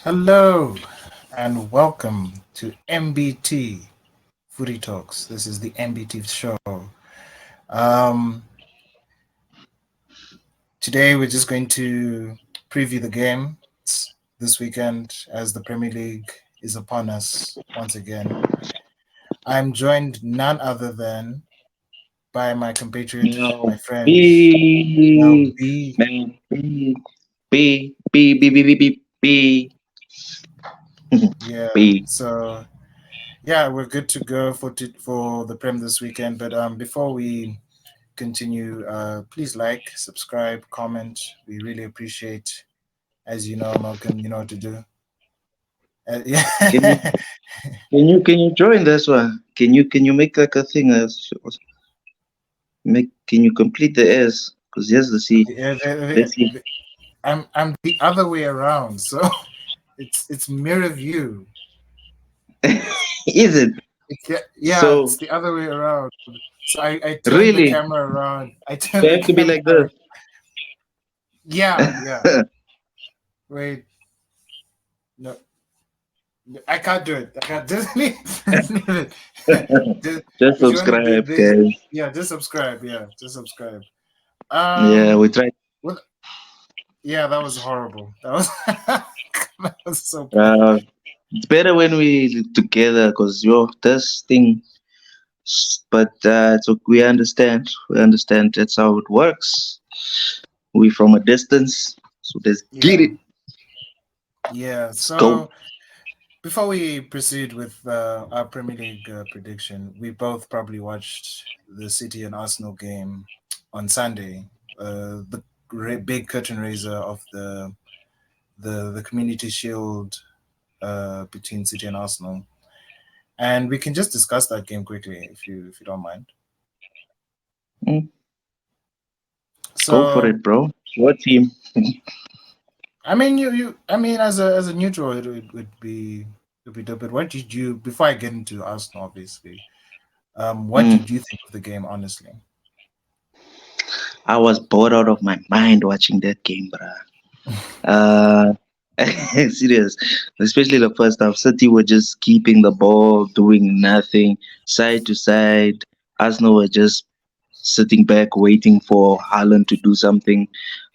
Hello and welcome to MBT Footy Talks. This is the MBT Show. Um, Today we're just going to preview the game this weekend as the Premier League is upon us once again. I'm joined none other than by my compatriot, my No, friend B, LB. man, B. Yeah, B. so yeah, we're good to go for the Prem this weekend. But before we continue, please like, subscribe, comment. We really appreciate. As you know, Malcolm, you know what to do. Can you Yeah, can you join this one? Can you make like a thing as make can you complete the S? Because here's the C. yeah, Let's see. I'm the other way around. So it's mirror view. Is it? Yeah, it's So the other way around. So I turned the really, camera around. I turned they the have to be camera like around. this. Yeah, yeah. Wait, no, I can't do it. I can't just leave it. Just, Just if you want to do subscribe, this, guys. yeah, just subscribe. Yeah, just subscribe. Yeah, Um, we tried. what? Yeah, that was horrible. That was that was so bad. Uh, it's better when we together because this thing. But so we understand. We understand that's how it works. We from a distance, so let's get Yeah, it. yeah. Let's go. So before we proceed with our Premier League prediction, we both probably watched the City and Arsenal game on Sunday. The big curtain raiser of the Community Shield between City and Arsenal, and we can just discuss that game quickly if you don't mind. Mm, go for So it, bro. Your team. I mean, I mean, as a neutral, it would be dope. But what did you before I get into Arsenal, obviously? What Mm, did you think of the game, honestly? I was bored out of my mind watching that game, bruh. Uh, serious. Especially the first half. City were just keeping the ball, doing nothing, side to side. Arsenal were just sitting back, waiting for Haaland to do something.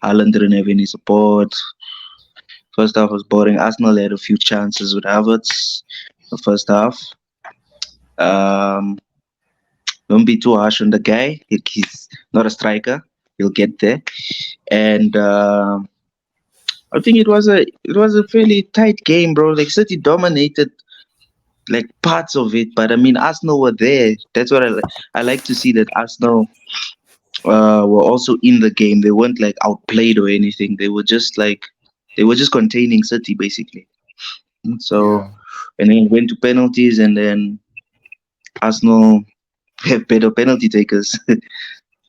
Haaland didn't have any support. First half was boring. Arsenal had a few chances with Havertz the first half. Um, don't be too harsh on the guy. He's not a striker. He'll get there. And I think it was a fairly tight game, bro. Like City dominated like parts of it, but I mean Arsenal were there. That's what I like to see that Arsenal were also in the game. They weren't like outplayed or anything. They were just containing City basically. So Yeah. and then it went to penalties, and then Arsenal have better penalty takers.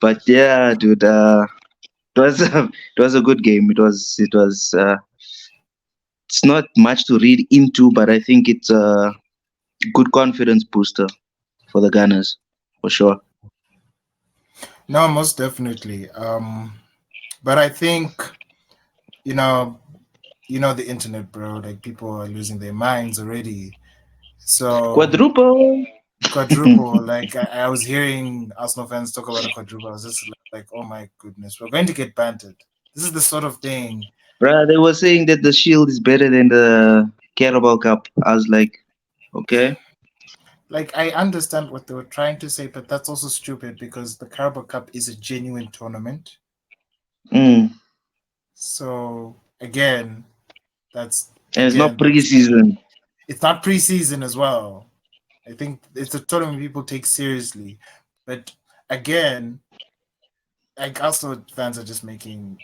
But yeah, dude, it was it was a good game. It was it's not much to read into, but I think it's a good confidence booster for the Gunners for sure. No, most definitely. But I think you know, the internet, bro. Like people are losing their minds already. So Quadruple. quadruple. Like I was hearing Arsenal fans talk about a quadruple. I was just like, oh my goodness, we're going to get bantered. This is the sort of thing. Bruh, they were saying that the Shield is better than the Carabao Cup. I was like, okay. Like I understand what they were trying to say, but that's also stupid because the Carabao Cup is a genuine tournament. Mm. So again, that's And it's not that's preseason. it's not preseason as well. I think it's a tournament people take seriously, but again, like Arsenal fans are just making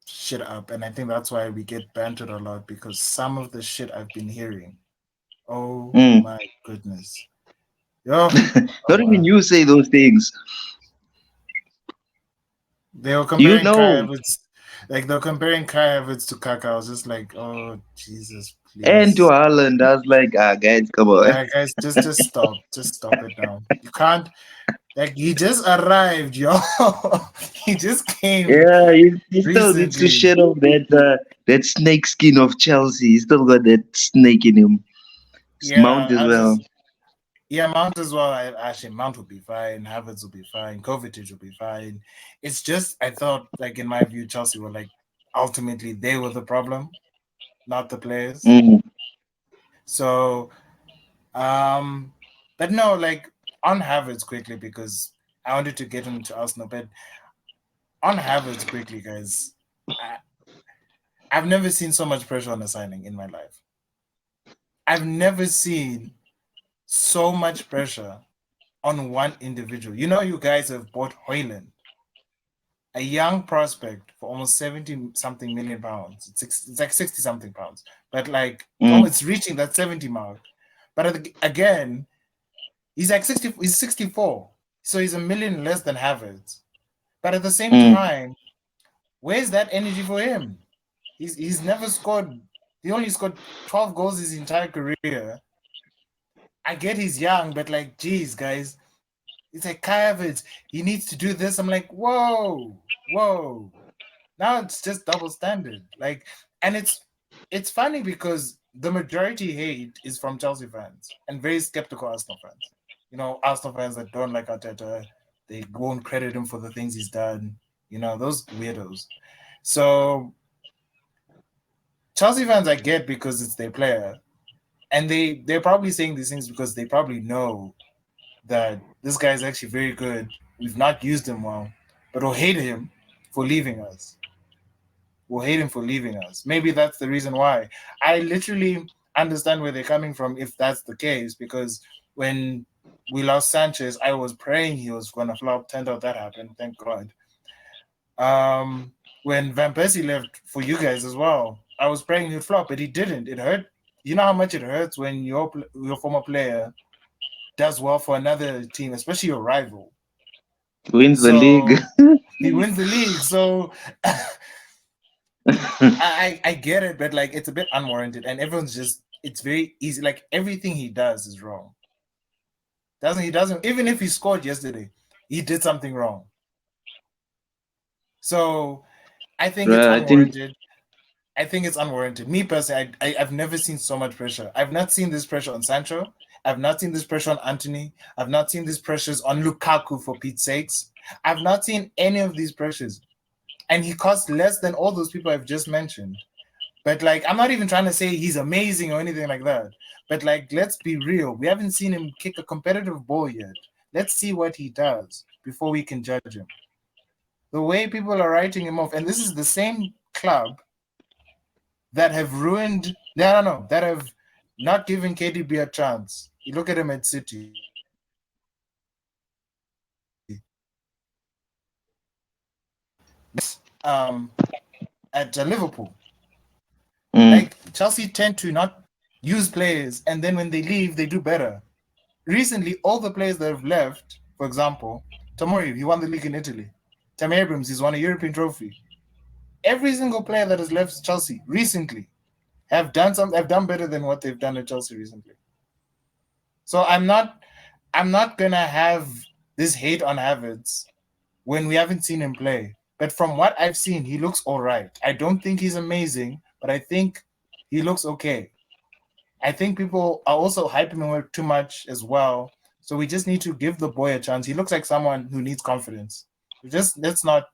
shit up, and I think that's why we get bantered a lot because some of the shit I've been hearing. Oh Mm. my goodness, yo, oh Not even wow. you say those things. They were You comparing Kai know. Havertz, like they were comparing Kai Havertz to Kaka. I was just like, oh Jesus, And to please. Haaland, I was like, guys, come on. Yeah, guys, just stop. Just stop it now. You can't. Like he just arrived, yo. He just came Yeah, he still needs to recently. shed off that snake skin of Chelsea. He still got that snake in him. Mount Yeah, as I was well. just yeah, Mount as well. Actually, Mount will be fine. Havertz will be fine. Kovacic will be fine. It's just I thought, like in my view, Chelsea were like ultimately they were the problem, not the players. Mm, So, um, but no, like on Havertz quickly because I wanted to get into Arsenal, but on Havertz quickly, guys. I, I've never seen so much pressure on a signing in my life. I've never seen so much pressure on one individual. You know, you guys have bought Hoyland, a young prospect, for almost 70 something million pounds. It's like 60 something pounds, but like mm, it's reaching that 70 mark. But again, he's like 60, he's 64. So he's a million less than Havertz. But at the same mm, time, where's that energy for him? He's never scored. He only scored 12 goals his entire career. I get he's young, but like, geez, guys, it's like Kai Havertz. He needs to do this. I'm like, whoa, whoa. Now it's just double standard. Like, and it's funny because the majority hate is from Chelsea fans and very skeptical Arsenal fans. You know, Arsenal fans that don't like Arteta, they won't credit him for the things he's done. You know, those weirdos. So Chelsea fans I get because it's their player, and they're probably saying these things because they probably know that this guy is actually very good. We've not used him well, but we'll hate him for leaving us. We'll hate him for leaving us. Maybe that's the reason why. I literally understand where they're coming from if that's the case, because when we lost Sanchez, I was praying he was going to flop. Turned out that happened. Thank God. When Van Persie left for you guys as well, I was praying he'd flop, but he didn't. It hurt. You know how much it hurts when your former player does well for another team, especially your rival. wins the league. So he wins the league. So I get it, but like it's a bit unwarranted, and everyone's just it's very easy. Like everything he does is wrong. Doesn't he? Doesn't even if he scored yesterday, he did something wrong. So I think it's Bruh, I think unwarranted. I think it's unwarranted. Me personally, I've never seen so much pressure. I've not seen this pressure on Sancho. I've not seen this pressure on Anthony. I've not seen these pressures on Lukaku for Pete's sakes. I've not seen any of these pressures. And he costs less than all those people I've just mentioned. But like, I'm not even trying to say he's amazing or anything like that. But like, let's be real. We haven't seen him kick a competitive ball yet. Let's see what he does before we can judge him. The way people are writing him off, and this is the same club that have ruined, no, that have not given KDB a chance. You look at him at City. At Liverpool. mm, Like Chelsea tend to not use players, and then when they leave, they do better. Recently, all the players that have left, for example, Tomori, he won the league in Italy. Tammy Abrams, he's won a European trophy. Every single player that has left Chelsea recently have done better than what they've done at Chelsea recently. So I'm not gonna have this hate on Havertz when we haven't seen him play. But from what I've seen, he looks all right. I don't think he's amazing, but I think he looks okay. I think people are also hyping him too much as well. So we just need to give the boy a chance. He looks like someone who needs confidence. Just let's not,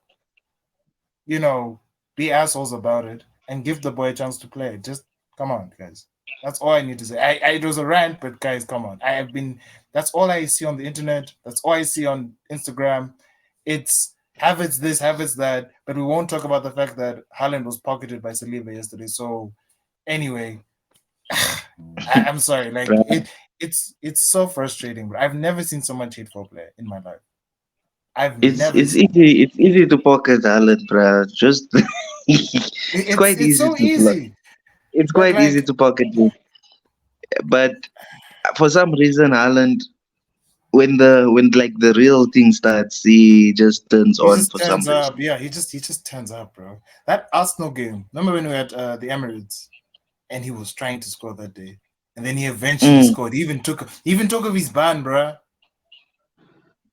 you know, be assholes about it and give the boy a chance to play. Just come on, guys. That's all I need to say. It was a rant, but guys, come on. I have been. That's all I see on the internet. That's all I see on Instagram. It's Havertz this, Havertz that, but we won't talk about the fact that Haaland was pocketed by Saliba yesterday. So anyway, I'm sorry. Like bruh. it's so frustrating. But I've never seen so much hate for a player in my life. I've It's never it's seen it. easy. It's easy to pocket Haaland, bruh. Just it's quite It's easy so to block. easy. It's But quite easy like to pocket him. But for some reason, Haaland, when like the real thing starts, he just turns he on just for some turns up. reason. Yeah, he just turns up, bro. That Arsenal game. Remember when we had the Emirates and he was trying to score that day, and then he eventually Mm, scored. He even took off his band, bro.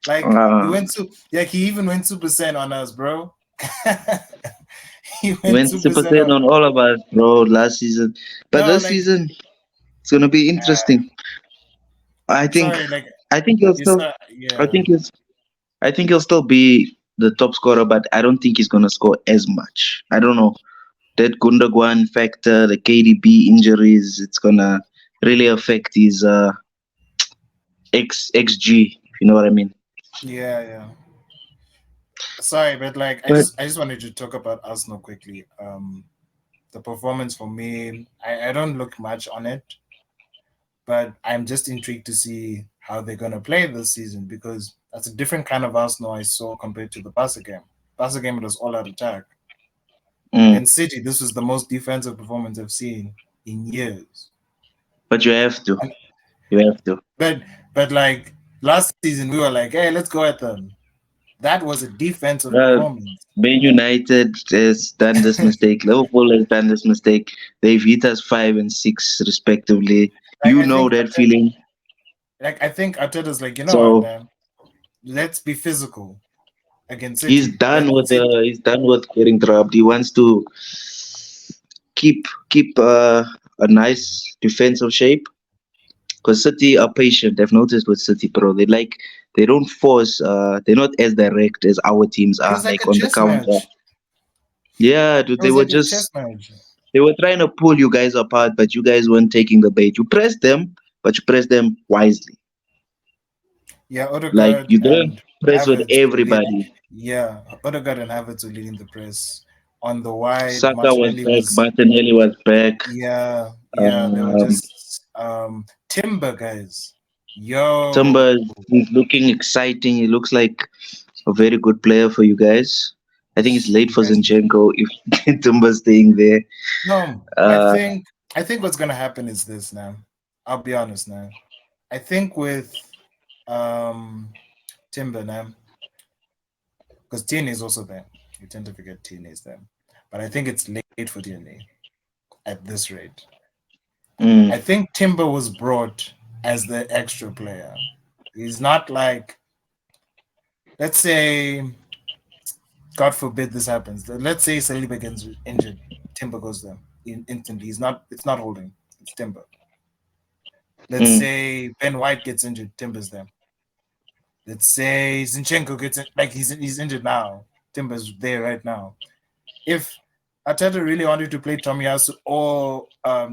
Like he Uh, went to he even went Super Saiyan on us, bro. He he went went Super Super Saiyan Saiyan on. on all of us, bro, last season. But No, this like season, it's gonna be interesting. I think, sorry, like I think he'll you still, saw, I yeah. think he's, I think he'll still be the top scorer, but I don't think he's gonna score as much. I don't know. That Gundogan factor, the KDB injuries, it's gonna really affect his XG. If you know what I mean. Yeah, yeah. Sorry, but like But I just wanted to talk about Arsenal quickly. The performance for me, I don't look much on it, but I'm just intrigued to see how they're gonna play this season because that's a different kind of Arsenal I saw compared to the Barca game. Barca game it was all out attack. mm, Against City, this was the most defensive performance I've seen in years. but you have to, And, you have to. but like last season we were like, hey, let's go at them. That was a defensive Uh, performance. Man United has done this mistake. Liverpool has done this mistake. They've hit us 5 and 6 respectively. Like You know that Arteta, feeling. I think Arteta's like, you know what, So man? Let's be physical against he's City. done Let with City. he's done with getting dropped. He wants to keep a nice defensive shape because City are patient. I've noticed with City, bro. They don't force. They're not as direct as our teams It are, was like like a on the chess counter. match. Yeah, dude. It was like a chess match. They were trying to pull you guys apart, but you guys weren't taking the bait. You pressed them, but you pressed them wisely. Yeah, Like Odegaard you didn't and press with Havertz were leading. everybody. Yeah, Odegaard and Havertz were leading the press. On the wide, Saka was Martinelli back, was. Martinelli was back. Yeah. They were Um, just Timber guys. Yo, Timber is looking exciting. He looks like a very good player for you guys. I think it's late you for guys. Zinchenko if Timber's staying there. No, Uh, I think what's gonna happen is this now. I'll be honest now. I think with um Timber now, because Tierney is also there. You tend to forget Tierney is there. But I think it's late for Tierney at this rate. I mm, think Timber was brought as the extra player. He's not like, let's say, God forbid this happens. Let's say Saliba gets injured, Timber goes there instantly. It's not holding. It's Timber. Let's mm, say Ben White gets injured, Timber's there. Let's say Zinchenko gets like he's injured now. Timber's there right now. If Ateta really wanted to play Tomiyasu or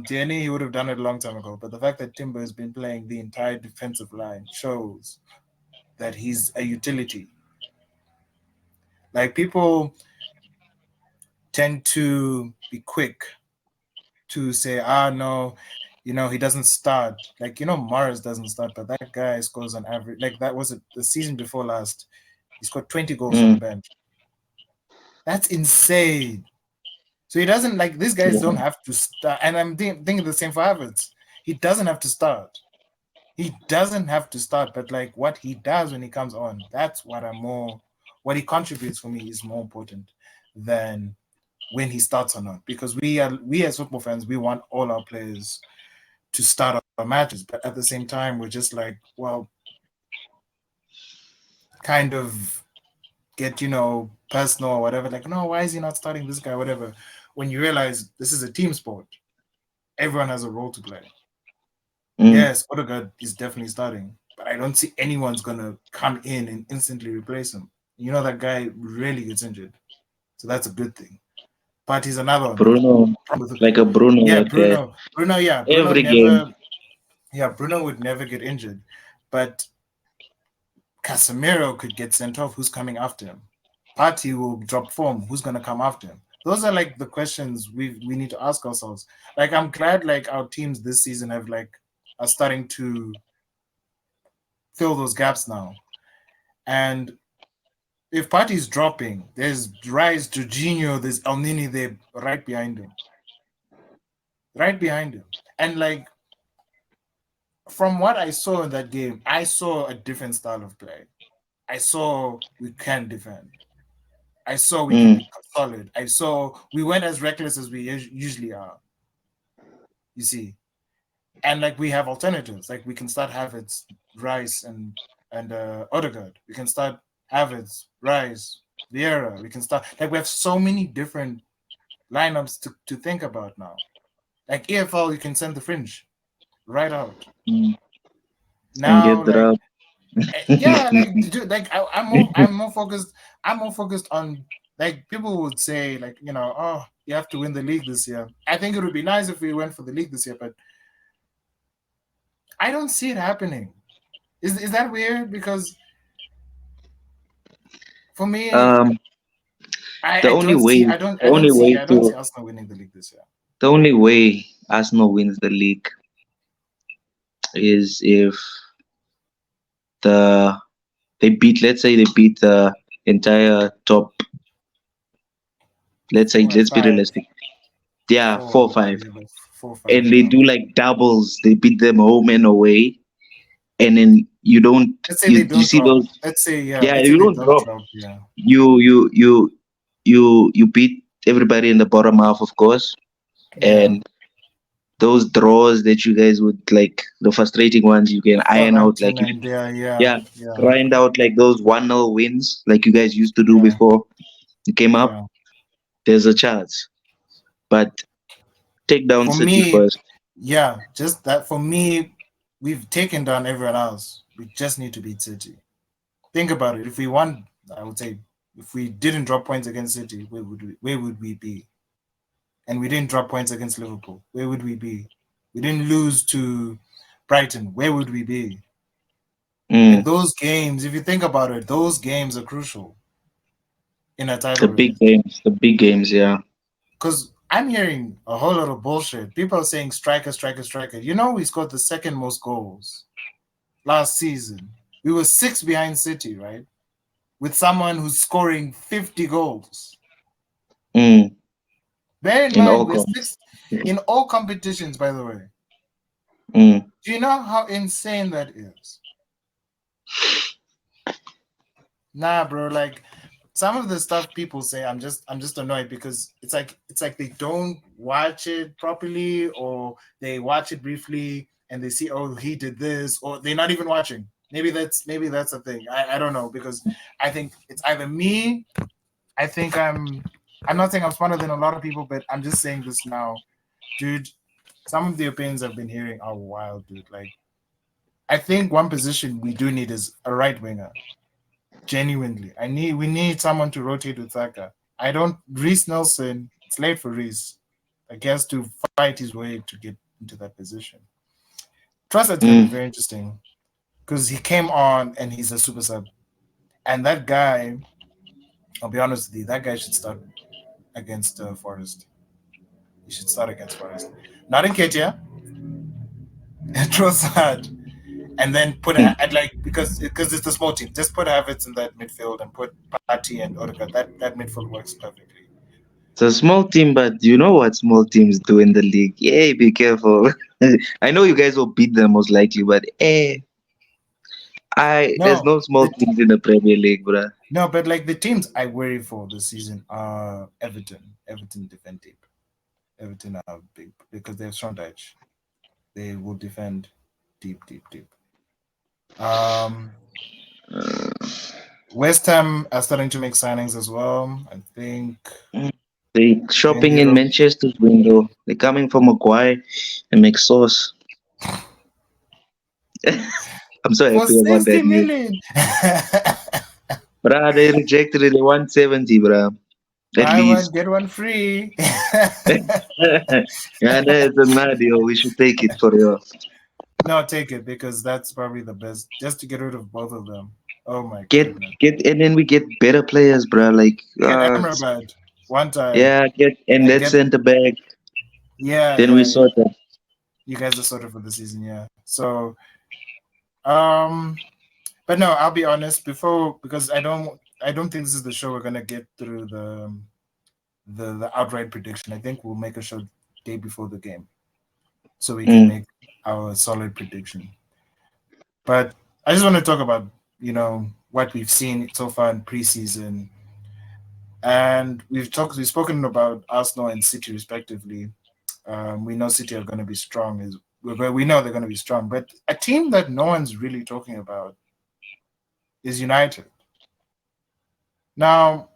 Tierney, he would have done it a long time ago. But the fact that Timber has been playing the entire defensive line shows that he's a utility. Like people tend to be quick to say, no, he doesn't start. Like, Morris doesn't start, but that guy scores on average. Like that was it the season before last. He scored 20 goals from the mm, bench. That's insane. So he doesn't like these guys don't yeah, have to start. And I'm thinking the same for Havertz. He doesn't have to start. He doesn't have to start, but like what he does when he comes on, that's what he contributes for me is more important than when he starts or not. Because we as football fans, we want all our players to start our matches, but at the same time, we're just like, well, kind of get personal or whatever. Like, no, why is he not starting this guy? Whatever. When you realize this is a team sport, everyone has a role to play. mm, Yes, Odegaard is definitely starting, but I don't see anyone's gonna come in and instantly replace him. That guy really gets injured, so that's a good thing. But he's another one. The Bruno, problem with like a Bruno yeah, like that. Bruno Every game. never, Bruno would never get injured, but Casemiro could get sent off. Who's coming after him? Party will drop form. Who's gonna come after him? Those are like the questions we need to ask ourselves. Like I'm glad like our teams this season are starting to fill those gaps now. And if Party's dropping, there's Rice, Jorginho, there's El Nini there right behind him. Right behind him. And like from what I saw in that game, I saw a different style of play. I saw we can defend. I saw we can Mm, be solid. I saw we weren't as reckless as we usually are. You see, and like we have alternatives. Like we can start Havertz, Rice, and and Odegaard. We can start Havertz, Rice, Vieira. We can start like we have so many different lineups to think about now. Like EFL, you can send the fringe right out. Mm. And Now, get like dropped. yeah, like dude, like I'm more focused. I'm more focused on like people would say like oh you have to win the league this year. I think it would be nice if we went for the league this year, but I don't see it happening. Is that weird? Because for me, um, I, the I only don't see way, I don't the I don't only see way I don't see to, Arsenal winning the league this year. the only way Arsenal wins the league is if the they beat, let's say they beat the entire top. Let's be Five, realistic. Yeah, four, 4-5, yeah, but 4-5, and they yeah. do like doubles. They beat them home and away, and then you don't Let's say they you don't see drop. those. Let's say yeah. Yeah, Let's say you they don't don't drop. drop. Yeah, You beat everybody in the bottom half, of course, yeah. and those draws that you guys would like, the frustrating ones, you can iron out, Southampton like if, and yeah, yeah, yeah, grind out like those 1-0 wins like you guys used to do yeah, before you came up. yeah. There's a chance, but take down For City me, first. yeah, just that. For me, we've taken down everyone else. We just need to beat City. Think about it. If we won, I would say, if we didn't drop points against City, where would we be? And we didn't drop points against Liverpool. Where would we be? We didn't lose to Brighton. Where would we be? Like Mm, those games, if you think about it, those games are crucial in a title the big race. games, the big games, yeah. Because I'm hearing a whole lot of bullshit. People are saying striker, striker, striker. We scored the second most goals last season. We were six behind City, right? With someone who's scoring 50 goals. Mm, Bear in in mind, all we're counts. six in all competitions, by the way. Mm, Do you know how insane that is? Nah, bro. Like some of the stuff people say, I'm just annoyed because it's like they don't watch it properly, or they watch it briefly and they see, oh, he did this, or they're not even watching. Maybe that's a thing. I don't know, because I think it's either me. I think I'm not saying I'm smarter than a lot of people, but I'm just saying this now, dude. Some of the opinions I've been hearing are wild, dude. Like I think one position we do need is a right winger. Genuinely, we need someone to rotate with Saka. I don't Reese Nelson. It's late for Reese. I guess to fight his way to get into that position. Trust that's going to be mm. very interesting because he came on and he's a super sub, and that guy. I'll be honest with you. That guy should start against Forest. He should start against Forest. Not in Ketia. Trossard, and then put Hmm. I'd like because it's a small team. Just put Havertz in that midfield and put Party and Odegaard. That midfield works perfectly. It's a small team, but you know what small teams do in the league. Yeah, be careful. I know you guys will beat them most likely, but there's No, no small teams in the Premier League, bruh. no, but like the teams I worry for this season are Everton. Everton defend deep. Everton are big because they have strong edge. They will defend deep, deep, deep. Um, West Ham are starting to make signings as well. I think Mm. They they're in shopping in Europe Manchester's window. They're coming from Maguire and McSauce. I'm so for happy about that 60 news. million. Bruh, they rejected it. They want 70, bruh. At Buy one, least. get one free. Yeah, that's a deal. We should take it for real. No, take it because that's probably the best. Just to get rid of both of them. Oh my Get goodness. and then we get better players, bruh. Like Get Amrabat one time yeah, get and and that get centre back. yeah, Then we yeah, yeah. sort that. You guys are sorted for the season, yeah. So um but no, I'll be honest, before because I don't think this is the show we're gonna get through the outright prediction. I think we'll make a show day before the game so we can Mm, make our solid prediction. But I just want to talk about, what we've seen so far in preseason. And we've spoken about Arsenal and City respectively. We know City are going to be strong, we know they're going to be strong, but a team that no one's really talking about is United. Now,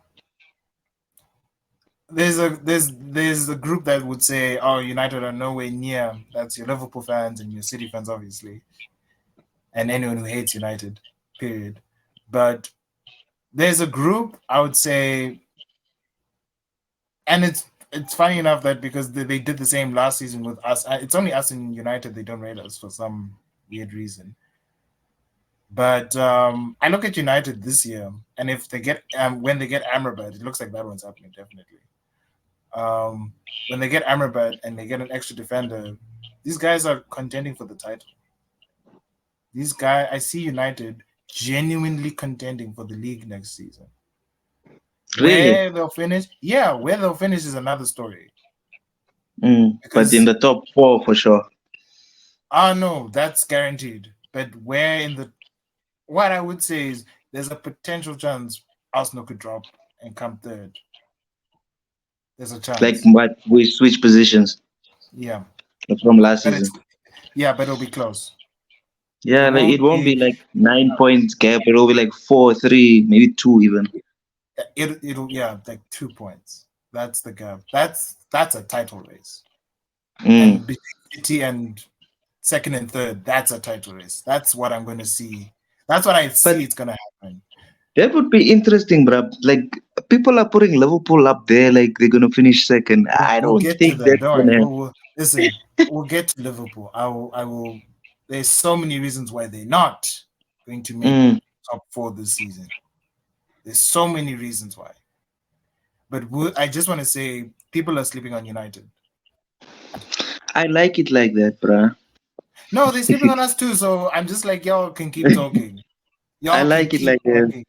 there's a group that would say, "Oh, United are nowhere near." That's your Liverpool fans and your City fans, obviously, and anyone who hates United. Period. But there's a group I would say, and it's funny enough that because they did the same last season with us. It's only us in United they don't rate us for some weird reason. But I look at United this year, and if they get when they get Amrabat, it looks like that one's happening definitely. When they get Amrabat and they get an extra defender, these guys are contending for the title. These guys, I see United genuinely contending for the league next season. Really? Where they'll finish, yeah, where they'll finish is another story. But in Because the top four for sure. no, that's guaranteed. But where in the what I would say is there's a potential chance Arsenal could drop and come third. There's a Like chance. what we switch positions Yeah. from last But it's season. but it'll be close. It Yeah, like it won't won't be be like 9 points gap. It'll be like 4-3, maybe two even. it'll like 2 points. That's the gap. That's a title race. Mm. And between City and second and third, that's a title race. That's what I'm gonna see. That's what I But see it's gonna happen. that would be interesting, bro. Like people are putting Liverpool up there, like they're gonna finish second. I We'll don't get to think that. that's Don't worry. gonna happen. Listen. We'll get to Liverpool. I will. There's so many reasons why they're not going to make Mm. top four this season. There's so many reasons why. But I just want to say people are sleeping on United. I like it like that, bruh. No, they're sleeping on us too. So I'm just like, y'all can keep talking. I Y'all can like it keep like that talking.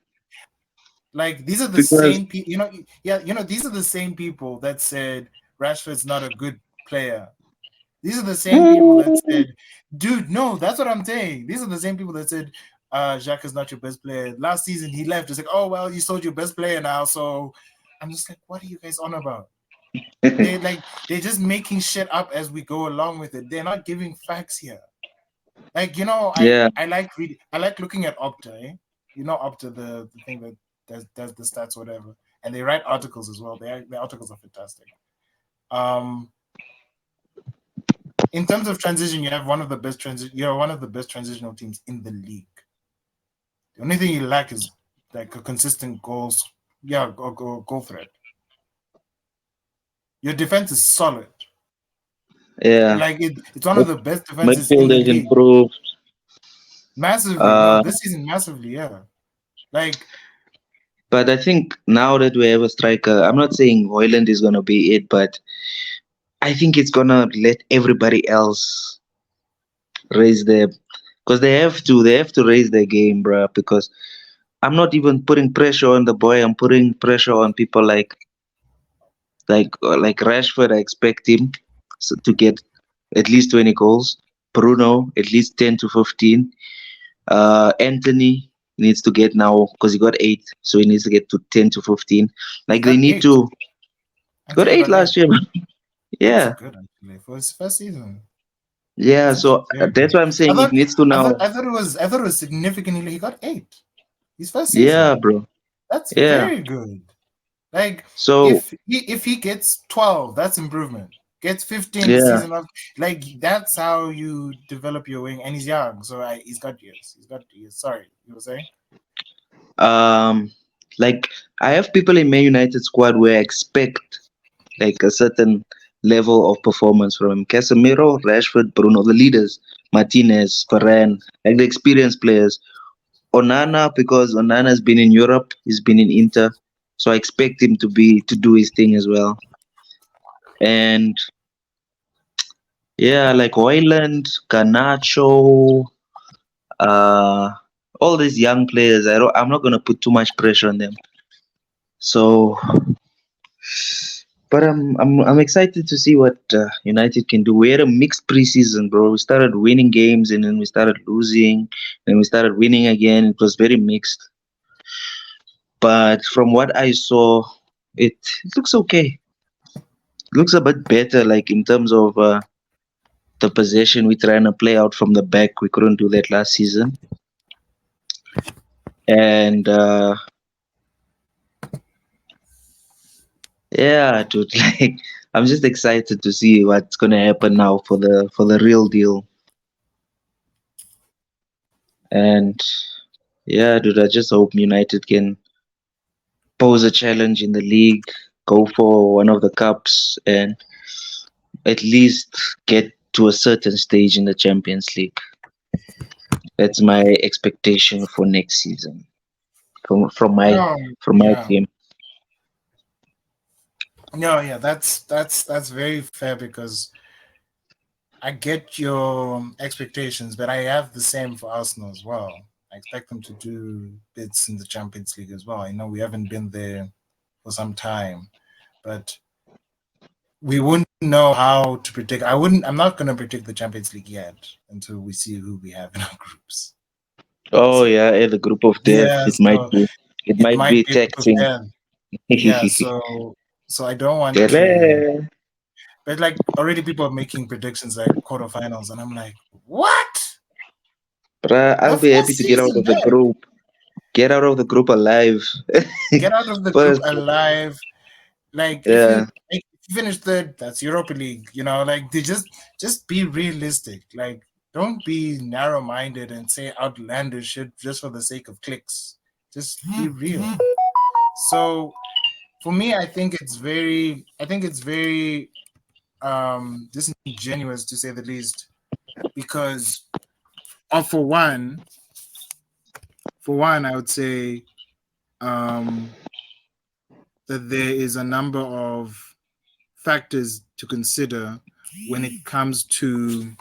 Like these are the because same people. These are the same people that said Rashford's not a good player. These are the same people that mm, said, dude, no, that's what I'm saying. These are the same people that said, Jacques is not your best player. Last season he left. It's like, oh well, you sold your best player now. So I'm just like, what are you guys on about? They're just making shit up as we go along with it. They're not giving facts here. Like, yeah. I like reading, I like looking at Opta, eh? Opta, the thing that does the stats, whatever. And they write articles as well. Their articles are fantastic. Um in terms of transition, you're one of the best transitional teams in the league. The only thing you lack is like a consistent goal threat. Your defense is solid. Yeah. Like it's one of Mid- the best defenses in Midfield the is league. improved. Massively. No, Uh, this season massively, yeah. Like but I think now that we have a striker, I'm not saying Hoyland is gonna be it, but I think it's gonna let everybody else raise their because they have to raise their game, bruh. Because I'm not even putting pressure on the boy. I'm putting pressure on people like Rashford. I expect him to get at least 20 goals. Bruno at least 10 to 15. Anthony needs to get now because he got 8, so he needs to get to 10 to 15. he Like they got need 8. to got Anthony 8 got 8. last year. That's Yeah, good actually for his first season. yeah. That's actually So very good. that's why I'm I saying it thought needs to I thought now. I thought it was significantly he got 8. His first Yeah, season. bro. That's Yeah. very good. Like So if he gets 12, that's improvement. Gets 15 the yeah. season of like that's how you develop your wing. And he's young, so he's got years. He's got years. Sorry, you were saying? Um, like I have people in Man United squad where I expect like a certain level of performance from Casemiro, Rashford, Bruno, the leaders, Martinez, Varane, like the experienced players. Onana, because Onana's been in Europe, he's been in Inter, so I expect him to do his thing as well. And yeah, like Hoyland, Garnacho, uh, all these young players. I'm not gonna put too much pressure on them. So, but I'm excited to see what United can do. We had a mixed preseason, bro. We started winning games and then we started losing, and we started winning again. It was very mixed. But from what I saw, it looks okay. It looks a bit better, like in terms of the possession we're trying to play out from the back. We couldn't do that last season. And yeah, dude, like I'm just excited to see what's gonna happen now for the real deal. And yeah, dude, I just hope United can pose a challenge in the league, go for one of the cups, and at least get to a certain stage in the Champions League. That's my expectation for next season No, from my yeah. team. No, yeah, that's very fair because I get your expectations, but I have the same for Arsenal as well. I expect them to do bits in the Champions League as well. I know we haven't been there for some time, but we wouldn't know how to predict. I'm not going to predict the Champions League yet until we see who we have in our groups. Oh So yeah, the group of death. yeah, so It it might might be be a group of taxing. 10. Yeah, so I don't want to. Tere. But like already people are making predictions like quarterfinals, and I'm like, what? Bruh, The I'll be happy first to get out season of the back. group. Get out of the group alive. Get out of the group First, alive. Like yeah. if you finish third, that's Europa League. You know, like they just be realistic. Like don't be narrow minded and say outlandish shit just for the sake of clicks. Just be real. So for me, I think it's very disingenuous to say the least because for one, I would say um, that there is a number of factors to consider when it comes to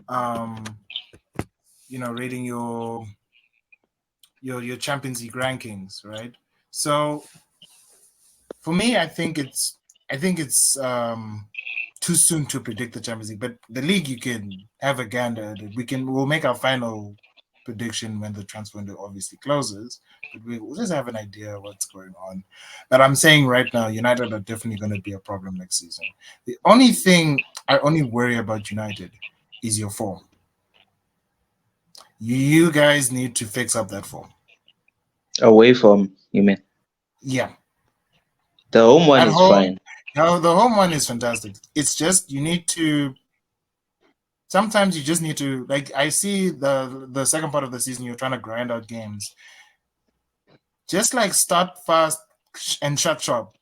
um, rating your Champions League rankings, right? So for me, I think it's too soon to predict the Champions League, but the league you can have a gander at it. We'll make our final prediction when the transfer window obviously closes, but we'll just have an idea of what's going on. But I'm saying right now, United are definitely going to be a problem next season. The only thing I only worry about United is your form. You guys need to fix up that form. Away from you, man. Yeah, The home one at is home. fine. No, the home one is fantastic. It's just you need to sometimes you just need to like I see the second part of the season you're trying to grind out games. Just like start fast and shut shop.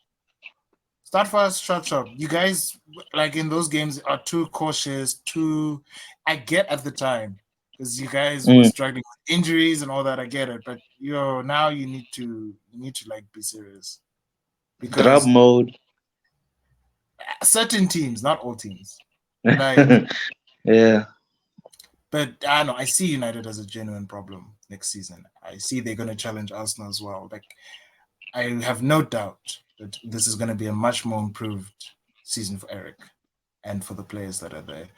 Start fast, shut shop. You guys like in those games are too cautious, too I get at the time because you guys were Mm. struggling with injuries and all that. I get it, but now you need to like be serious Grab because mode. certain teams, not all teams, like Yeah. but I know I see United as a genuine problem next season. I see they're going to challenge Arsenal as well. Like I have no doubt that this is going to be a much more improved season for Eric and for the players that are there.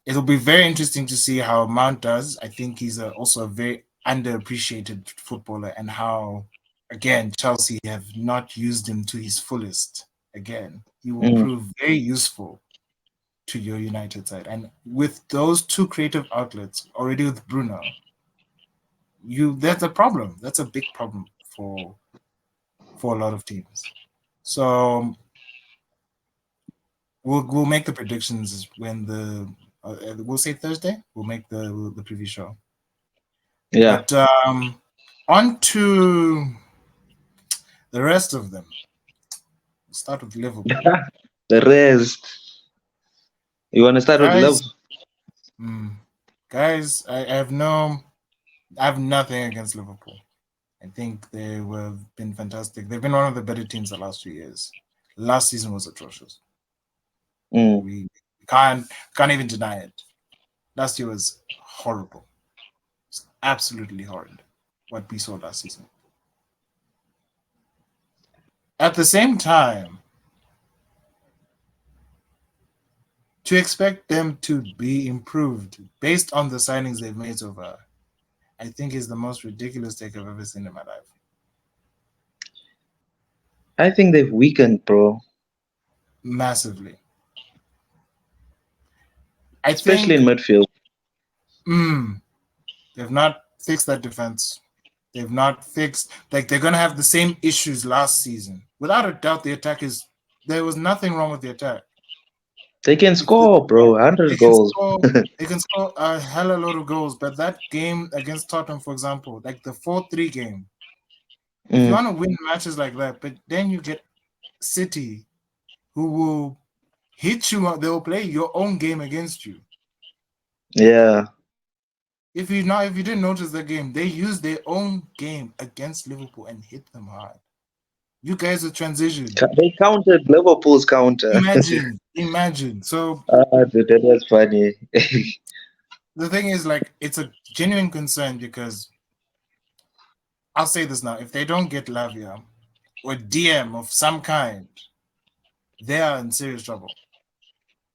It'll be very interesting to see how Mount does. I think he's also a very underappreciated footballer, and how again Chelsea have not used him to his fullest. Again, he will Mm. prove very useful to your United side. And with those two creative outlets already with Bruno, that's a problem. That's a big problem for a lot of teams. So we'll make the predictions when we'll say Thursday. We'll make the preview show. Yeah. But on to the rest of them. We'll start with Liverpool, The rest. You want to start with love? guys. Mm, guys, I have nothing against Liverpool. I think they have been fantastic. They've been one of the better teams the last 2 years. Last season was atrocious. Mm. We can't even deny it. Last year was horrible. It's absolutely horrid what we saw last season. At the same time, to expect them to be improved based on the signings they've made so far, I think is the most ridiculous take I've ever seen in my life. I think they've weakened, bro. Massively. I Especially think in midfield. they've not fixed that defense. They've not fixed, like they're gonna have the same issues last season. Without a doubt, the attack is there was nothing wrong with the attack. They can It's the, score, bro. 100 they can goals. score they can score a hell of a lot of goals. But that game against Tottenham, for example, like the 4-3 game, if you Mm, want to win matches like that, but then you get City who will hit you, they will play your own game against you. yeah. If you didn't notice that game, they used their own game against Liverpool and hit them hard. You guys are transition. They countered Liverpool's counter. Imagine. So Dude, that was funny. the thing is, like, it's a genuine concern because I'll say this now: if they don't get Lavia or DM of some kind, they are in serious trouble.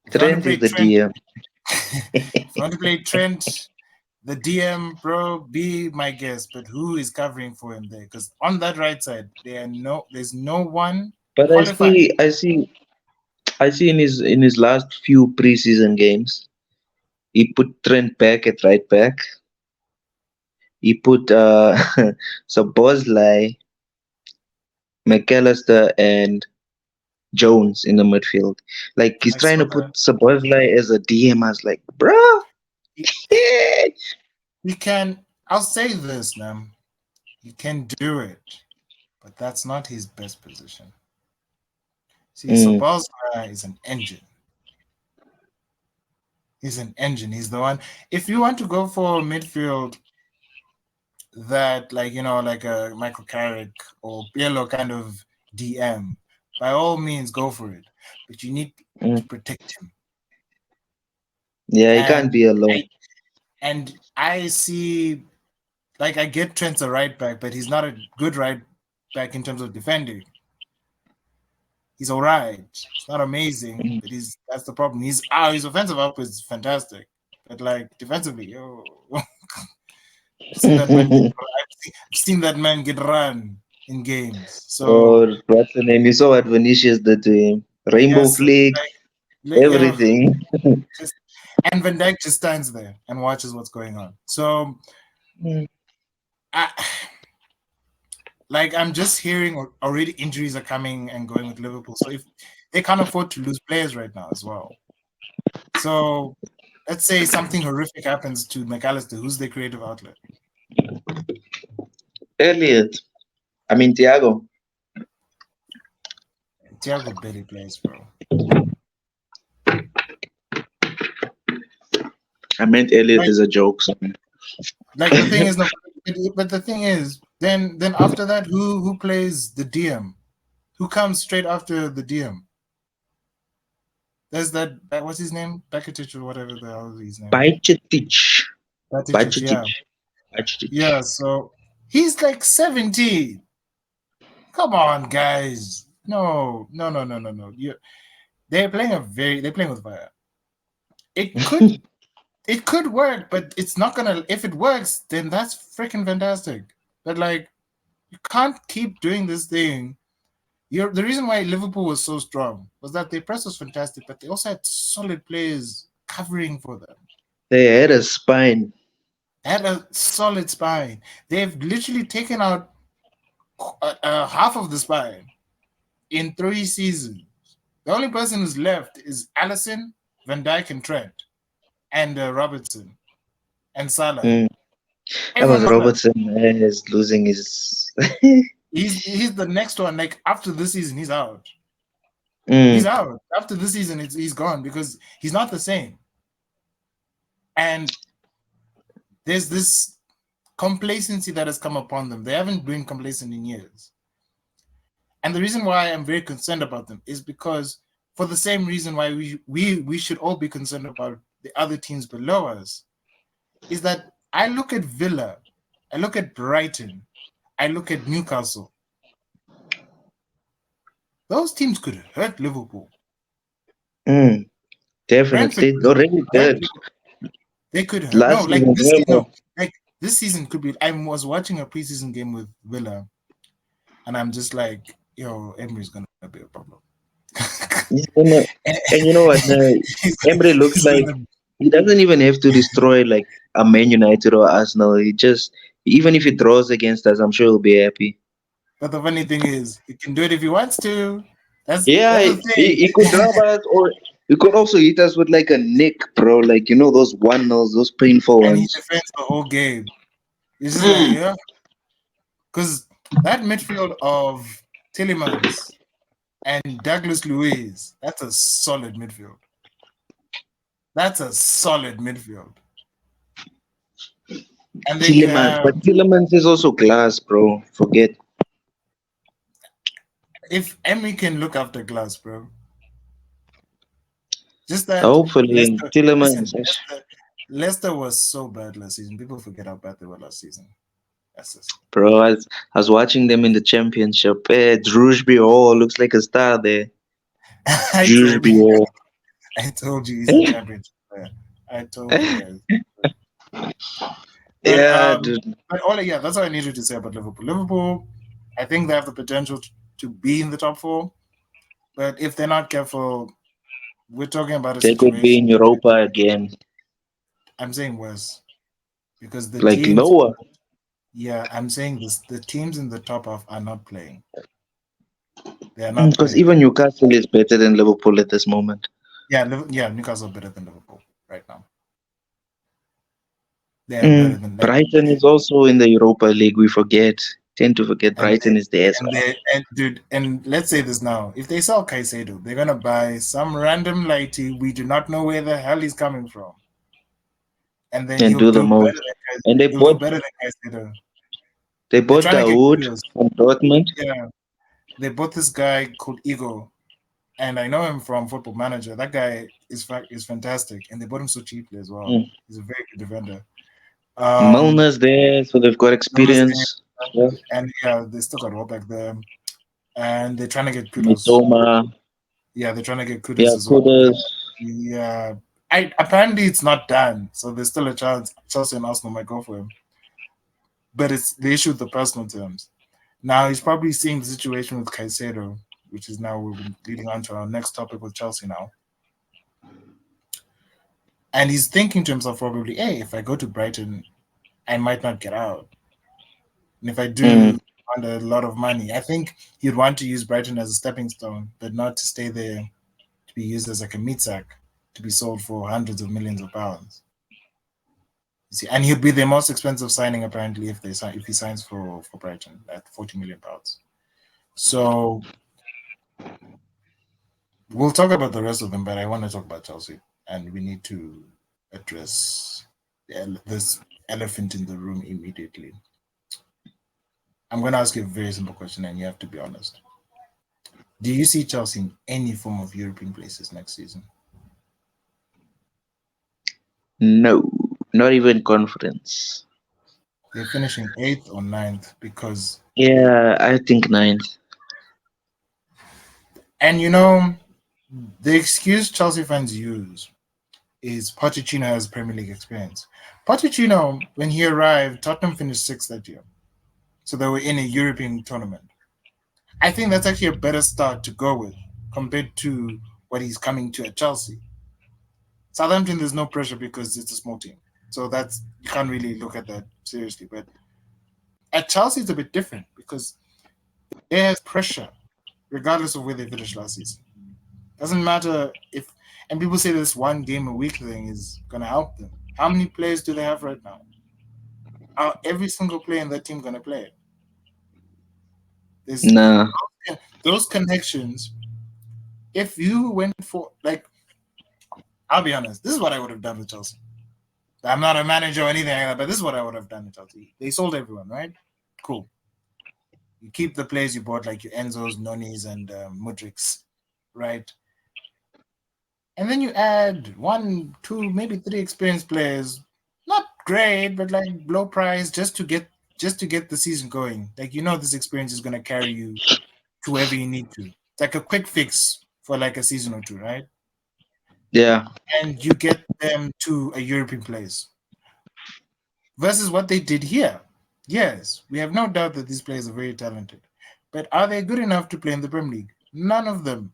If you want to Trent play is the Trent, DM. if you want to play Trent, the DM, bro, be my guest. But who is covering for him there? Because on that right side, there's no one But qualified. I see in his last few preseason games, he put Trent back at right back. He put Sabozlai, McAllister, and Jones in the midfield. Like he's I trying saw to that. put Sabozlai as a DM. I was like, bro. He, he can. I'll say this, man. He can do it, but that's not his best position. See, Mm, Sabozlai is an engine. He's an engine. He's the one. If you want to go for midfield that, like, like a Michael Carrick or Biello kind of DM, by all means, go for it. But you need to mm. protect him. Yeah, he And can't be alone. I see, like, I get Trent's a right back, but he's not a good right back in terms of defending. He's all right. It's not amazing, Mm. but that's the problem. His offensive output is fantastic, but like defensively, I've seen that man get. I've seen that man get run in games. Or So what's the name? You saw what Vinicius did to him. Rainbow yes, flicks, everything. just and Van Dijk just stands there and watches what's going on. So Mm. I, like I'm just hearing already injuries are coming and going with Liverpool. So if they can't afford to lose players right now as well. So let's say something horrific happens to McAllister, who's their creative outlet. Elliot. I mean Thiago. Thiago barely plays, bro. I meant Elliot Like, is a joke. So. like the thing is, no, but the thing is, then after that, who plays the DM? Who comes straight after the DM? There's that what's his name? Bakitic or whatever the hell his name is. Bajcetic. Bakitic, Bajcetic. yeah. Bajcetic. Yeah, so he's like 17. Come on, guys. No. They're playing with fire. It could work, but it's not gonna. If it works, then that's freaking fantastic. But like, you can't keep doing this thing. The reason why Liverpool was so strong was that their press was fantastic, but they also had solid players covering for them. They had a spine. They had a solid spine. They've literally taken out half of the spine in 3 seasons. The only person who's left is Allison, Van Dijk, and Trent, and Robertson and Salah. Mm. That Everyone was else left. Robertson. Is losing his. He's the next one. Like after this season, he's out. He's Mm. out. After this season, he's gone because he's not the same. And there's this complacency that has come upon them. They haven't been complacent in years. And the reason why I'm very concerned about them is because for the same reason why we should all be concerned about the other teams below us, is that I look at Villa, I look at Brighton, I look at Newcastle. Those teams could hurt Liverpool. Mm. Brentford Definitely. could They already hurt did. Liverpool. They could hurt. No, Last like season, this season, remember? like this season could be. I was watching a preseason game with Villa, and I'm just like, yo, Emery's gonna be a problem. He's gonna, and you know what? Emre looks He's like gonna, he doesn't even have to destroy like a Man United or Arsenal. He just Even if he draws against us, I'm sure he'll be happy. But the funny thing is, he can do it if he wants to. Yeah, That's the thing. he could drop us, or he could also hit us with like a nick, bro. Like those 1-0s, those painful And he ones. defends the whole game. It's just like, Mm. yeah. Because that midfield of Tillemans and Douglas Luiz, that's a solid midfield. That's a solid midfield. And then you Tillemans, have, but Tillemans is also class, bro. Forget. if Emmy can look after Glass, bro, just that Hopefully, Leicester, listen, Tillemans. Leicester was so bad last season. People forget how bad they were last season. That's just, Bro, I was watching them in the championship. Drewsbury Hall looks like a star there. I told Drewsbury you, Hall. I told you he's a championship player. I told you guys. But Yeah, dude. yeah, that's all I needed to say about Liverpool. Liverpool, I think they have the potential to be in the top four, but if they're not careful, we're talking about a They could be situation. in Europa again. I'm saying worse because the Like teams. lower. Yeah, I'm saying this. The teams in the top half are not playing. They are not Because playing. even Newcastle is better than Liverpool at this moment. Yeah, yeah. Newcastle better than Liverpool right now. They are better than like, Brighton is also in the Europa League. We forget. Tend to forget and Brighton is there as well. and dude, and let's say this now. If they sell Caicedo, they're gonna buy some random lighty. We do not know where the hell he's coming from, and then And he'll do the do better most. than And he'll do better than Caicedo. they They're bought trying to get Dawood kudos. from Dortmund. Yeah, they bought this guy called Ego, and I know him from Football Manager. That guy is fantastic, and they bought him so cheaply as well. Mm. He's a very good defender. Milner's there, so they've got Milner's there, experience. Yeah. and yeah, they still got Welbeck there, and they're trying to get kudos. Mitoma. Yeah, they're trying to get kudos Yeah, as well. Kudus. Yeah, apparently it's not done, so there's still a chance Chelsea and Arsenal might go for him. But it's the issue with the personal terms. Now he's probably seeing the situation with Caicedo, which is now we're leading on to our next topic with Chelsea now. And he's thinking to himself probably, hey, if I go to Brighton, I might not get out. And if I Mm. do under a lot of money, I think he'd want to use Brighton as a stepping stone, but not to stay there to be used as like a meat sack to be sold for hundreds of millions of pounds. You see, and he'd be the most expensive signing apparently if he signs for Brighton at 40 million pounds. So we'll talk about the rest of them, but I want to talk about Chelsea, and we need to address this elephant in the room immediately. I'm going to ask you a very simple question, and you have to be honest. Do you see Chelsea in any form of European places next season? No, not even conference. They're finishing eighth or ninth because, Yeah, I think ninth. and the excuse Chelsea fans use is Pochettino has Premier League experience. Pochettino, when he arrived, Tottenham finished sixth that year. So they were in a European tournament. I think that's actually a better start to go with compared to what he's coming to at Chelsea. Southampton, there's no pressure because it's a small team. So that's you can't really look at that seriously. But at Chelsea, it's a bit different because there's pressure, regardless of where they finished last season. Doesn't matter if, and people say this one game a week thing is going to help them. How many players do they have right now? Are every single player in that team going to play? There's Nah, those connections. If you went for I'll be honest, this is what I would have done with Chelsea. I'm not a manager or anything like that, but this is what I would have done with Chelsea. They sold everyone, right? Cool. You keep the players you bought, like your Enzos, Nonis, and Mudriks, right? And then you add one, two, maybe three experienced players. Not great, but like low price, just to get the season going. Like this experience is gonna carry you to wherever you need to. It's like a quick fix for like a season or two, right? yeah. And you get them to a European place. Versus what they did here. Yes, we have no doubt that these players are very talented. But are they good enough to play in the Premier League? None of them.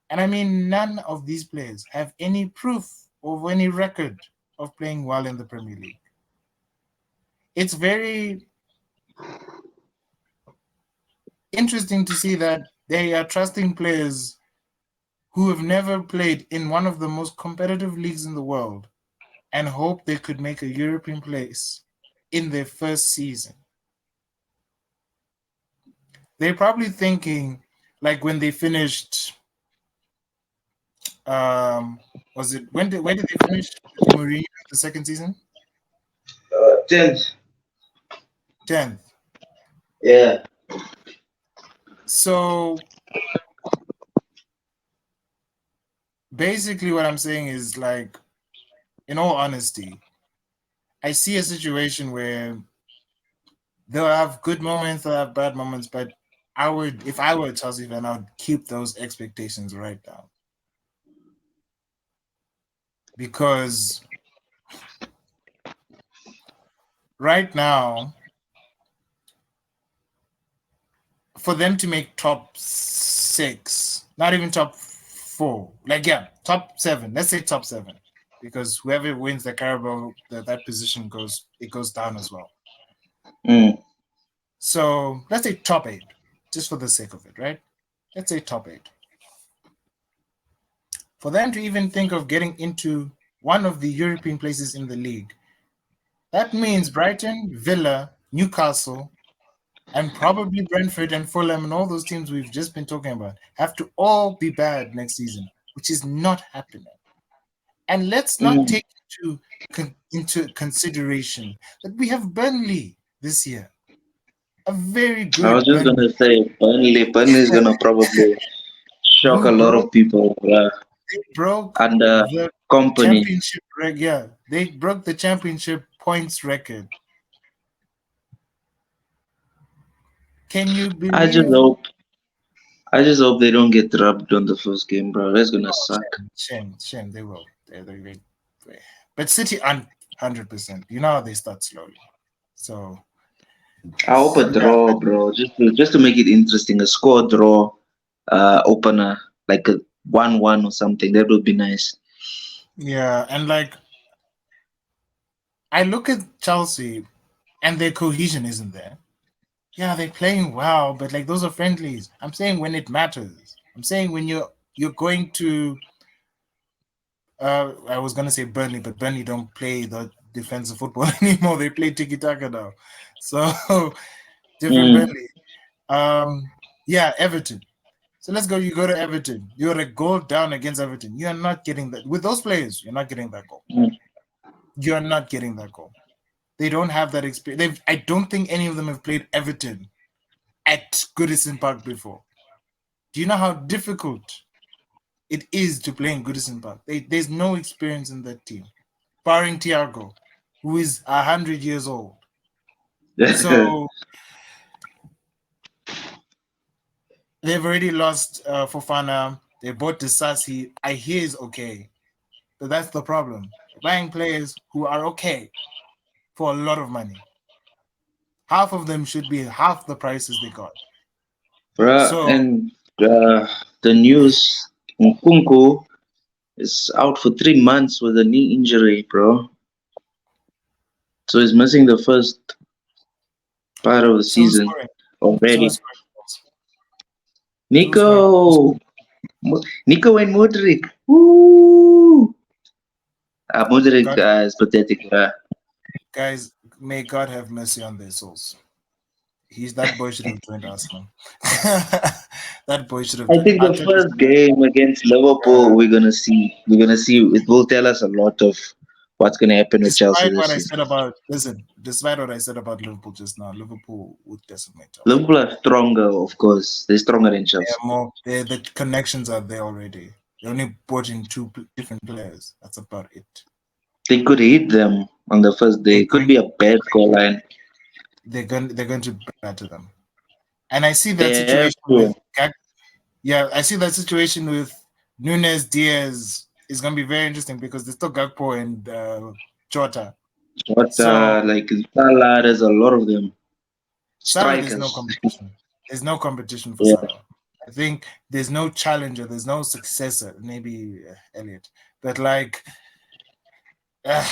And I mean, none of these players have any proof or any record of playing well in the Premier League. it's very interesting to see that they are trusting players who have never played in one of the most competitive leagues in the world and hope they could make a European place in their first season. They're probably thinking, like when they finished, was it when did they finish with Mourinho the second season? 10th. 10th. Yeah. So basically what I'm saying is, like, in all honesty, I see a situation where they'll have good moments, they'll have bad moments, but if I were a Chelsea fan, I would keep those expectations right down. Because right now, for them to make top 6, not even top 4, like, yeah, top 7, let's say top 7, because whoever wins the Carabao, that position goes down as well. Mm. So let's say top 8, just for the sake of it, right? Let's say top 8. For them to even think of getting into one of the European places in the league, that means Brighton, Villa, Newcastle, and probably Brentford and Fulham and all those teams we've just been talking about have to all be bad next season, which is not happening. And let's not Mm. take into consideration that we have Burnley this year, a very I was good just Burnley gonna say Burnley. Burnley is gonna probably shock a who lot of people. broke Under the company. championship record. Yeah, they broke the championship points record. Can you I just believe? hope. I just hope they don't get rubbed on the first game, bro. That's gonna Oh, suck. shame. They will. But City, 100%. You know how they start slowly. So I hope a yeah, draw, bro. Just to make it interesting, a score draw, opener, like a 1-1 or something. That would be nice. yeah, and like I look at Chelsea, and their cohesion isn't there. Yeah, they're playing well, but like those are friendlies. I'm saying when it matters. I'm saying when you're going to. I was gonna say Burnley, but Burnley don't play the defensive football anymore. They play tiki taka now, so different Mm. Burnley. Yeah, Everton. So let's go. You go to Everton. You're a goal down against Everton. You are not getting that with those players. You're not getting that goal. Mm. You are not getting that goal. They don't have that experience. I don't think any of them have played Everton at Goodison Park before. Do you know how difficult it is to play in Goodison Park? There's no experience in that team, barring Thiago, who is 100 years old. So they've already lost Fofana. They bought Disasi. I hear is okay, but that's the problem. They're buying players who are okay for a lot of money. Half of them should be half the prices they got. Bruh, So and the news, Nkunku is out for 3 months with a knee injury, bro. So he's missing the first part of the so who's season scoring? So who's already. scoring goals? So who's scoring goals? Nico, Nico and Modric. Woo! Modric God, is pathetic, bruh. guys, may God have mercy on their souls. That boy should have joined Arsenal. That boy should have I joined. think the Arteta first should have. game against Liverpool, we're gonna see. It will tell us a lot of what's gonna happen with Chelsea Despite what this I season. said about listen, despite what I said about Liverpool just now, Liverpool would decimate Chelsea. Liverpool are stronger, of course. They're stronger than They Chelsea. are more. The connections are there already. They only brought in two different players. That's about it. They could hit them on the first day. They're It could going. be a bad scoreline. They're going to batter them. And I see that They have situation with. to. Yeah, I see that situation with Nunes Diaz is going to be very interesting because there's still Gakpo and Jota. But So like Salah, there's a lot of them. Salah, there's no Strikers. competition. There's no competition for Yeah. Salah. I think there's no challenger. There's no successor. Maybe Elliot, but like, uh,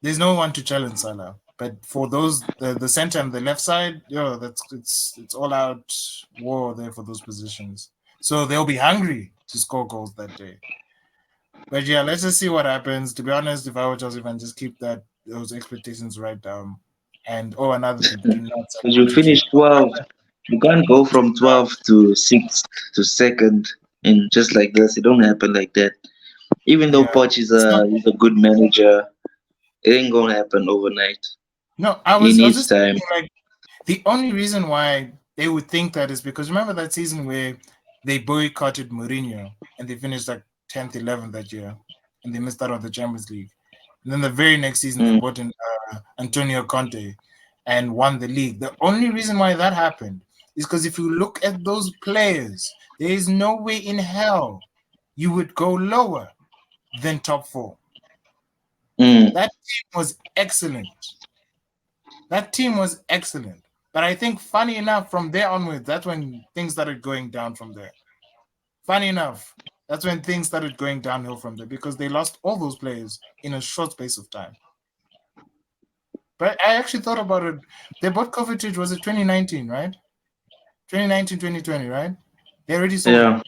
there's no one to challenge Salah. But for those the center and the left side, it's all out war there for those positions. So they'll be hungry to score goals that day. But yeah, let's just see what happens. To be honest, if I were Chelsea fan, just keep those expectations right down. And another thing, do not sack Because you finish Pochettino. 12th. You can't go from 12th to 6th to 2nd and just like this. It don't happen like that. Even though Yeah, Poch is it's not. a good manager, it ain't gonna happen overnight. No, I He was needs just time. thinking like the only reason why they would think that is because remember that season where they boycotted Mourinho and they finished like 10th, 11th that year, and they missed out on the Champions League. And then the very next season they Mm, brought in Antonio Conte and won the league. The only reason why that happened is because if you look at those players, there is no way in hell you would go lower than top four. mm. That team was excellent. That team was excellent. But I think, funny enough, from there onwards, that's when things started going down from there. Funny enough, that's when things started going downhill from there because they lost all those players in a short space of time. But I actually thought about it. They bought Kovacic, was it 2019, right? 2019, 2020, right? They already sold him. Yeah.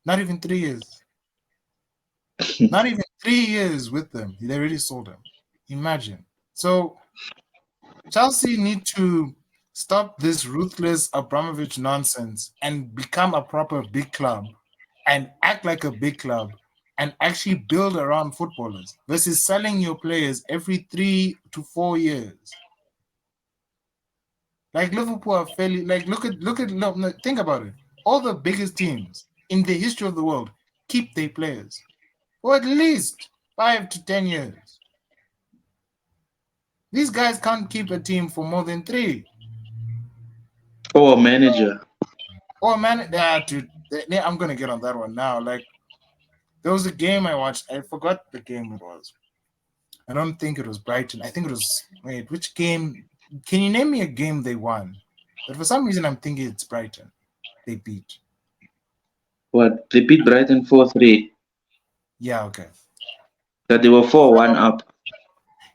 Not even 3 years. Not even 3 years with them. They already sold him. Imagine. So Chelsea need to stop this ruthless Abramovich nonsense and become a proper big club and act like a big club and actually build around footballers versus selling your players every 3 to 4 years. Like Liverpool are fairly like look, think about it. All the biggest teams in the history of the world keep their players for at least 5 to 10 years. These guys can't keep a team for more than three. Oh, a manager. Oh man, dude, I'm gonna get on that one now. Like there was a game I watched. I forgot the game it was. I don't think it was Brighton. I think it was. Wait, which game? Can you name me a game they won? But for some reason, I'm thinking it's Brighton. They beat. What? They beat Brighton 4-3. Yeah. Okay. That they were 4-1 up.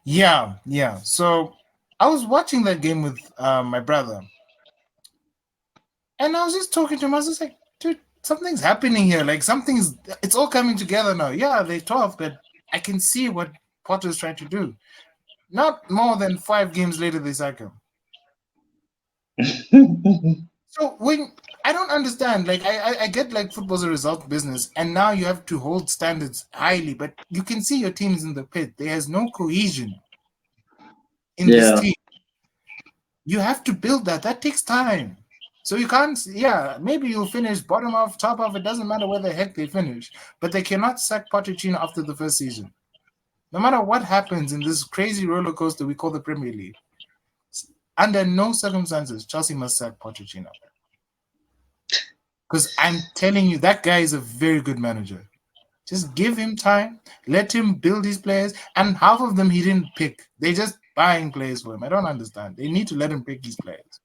Yeah. Yeah. So I was watching that game with my brother, and I was just talking to him. I was just like, dude, something's happening here. Like something's. It's all coming together now. Yeah, they're tough, but I can see what Potter's trying to do. Not more than 5 games later, they sack him. So when I don't understand, like I get like football's a result business, and now you have to hold standards highly, but you can see your team's in the pit. There's no cohesion in this Yeah. team. You have to build that. That takes time. So you can't, yeah, maybe you'll finish bottom half, top half. It doesn't matter where the heck they finish, but they cannot sack Pochettino after the first season. No matter what happens in this crazy roller coaster we call the Premier League, under no circumstances, Chelsea must sack Pochettino. Because I'm telling you, that guy is a very good manager. Just give him time, let him build his players, and half of them he didn't pick. They just buying players for him. I don't understand. They need to let him pick his players.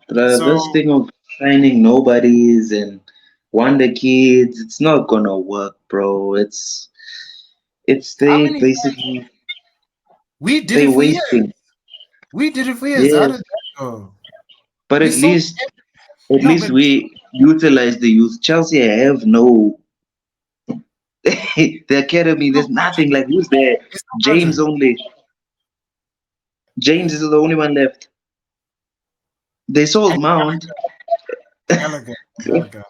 This So thing of signing nobodies and wonder kids, it's not gonna work, bro. It's how they many guys basically we did they it for years? wasting. We did it for years. How Yes, did that go? but We sold at no, least but we utilize the youth. Chelsea have no the academy. no There's budget. nothing like who's there. It's no James budget. only. James is the only one left. They And sold Mount. Gallagher, Gallagher.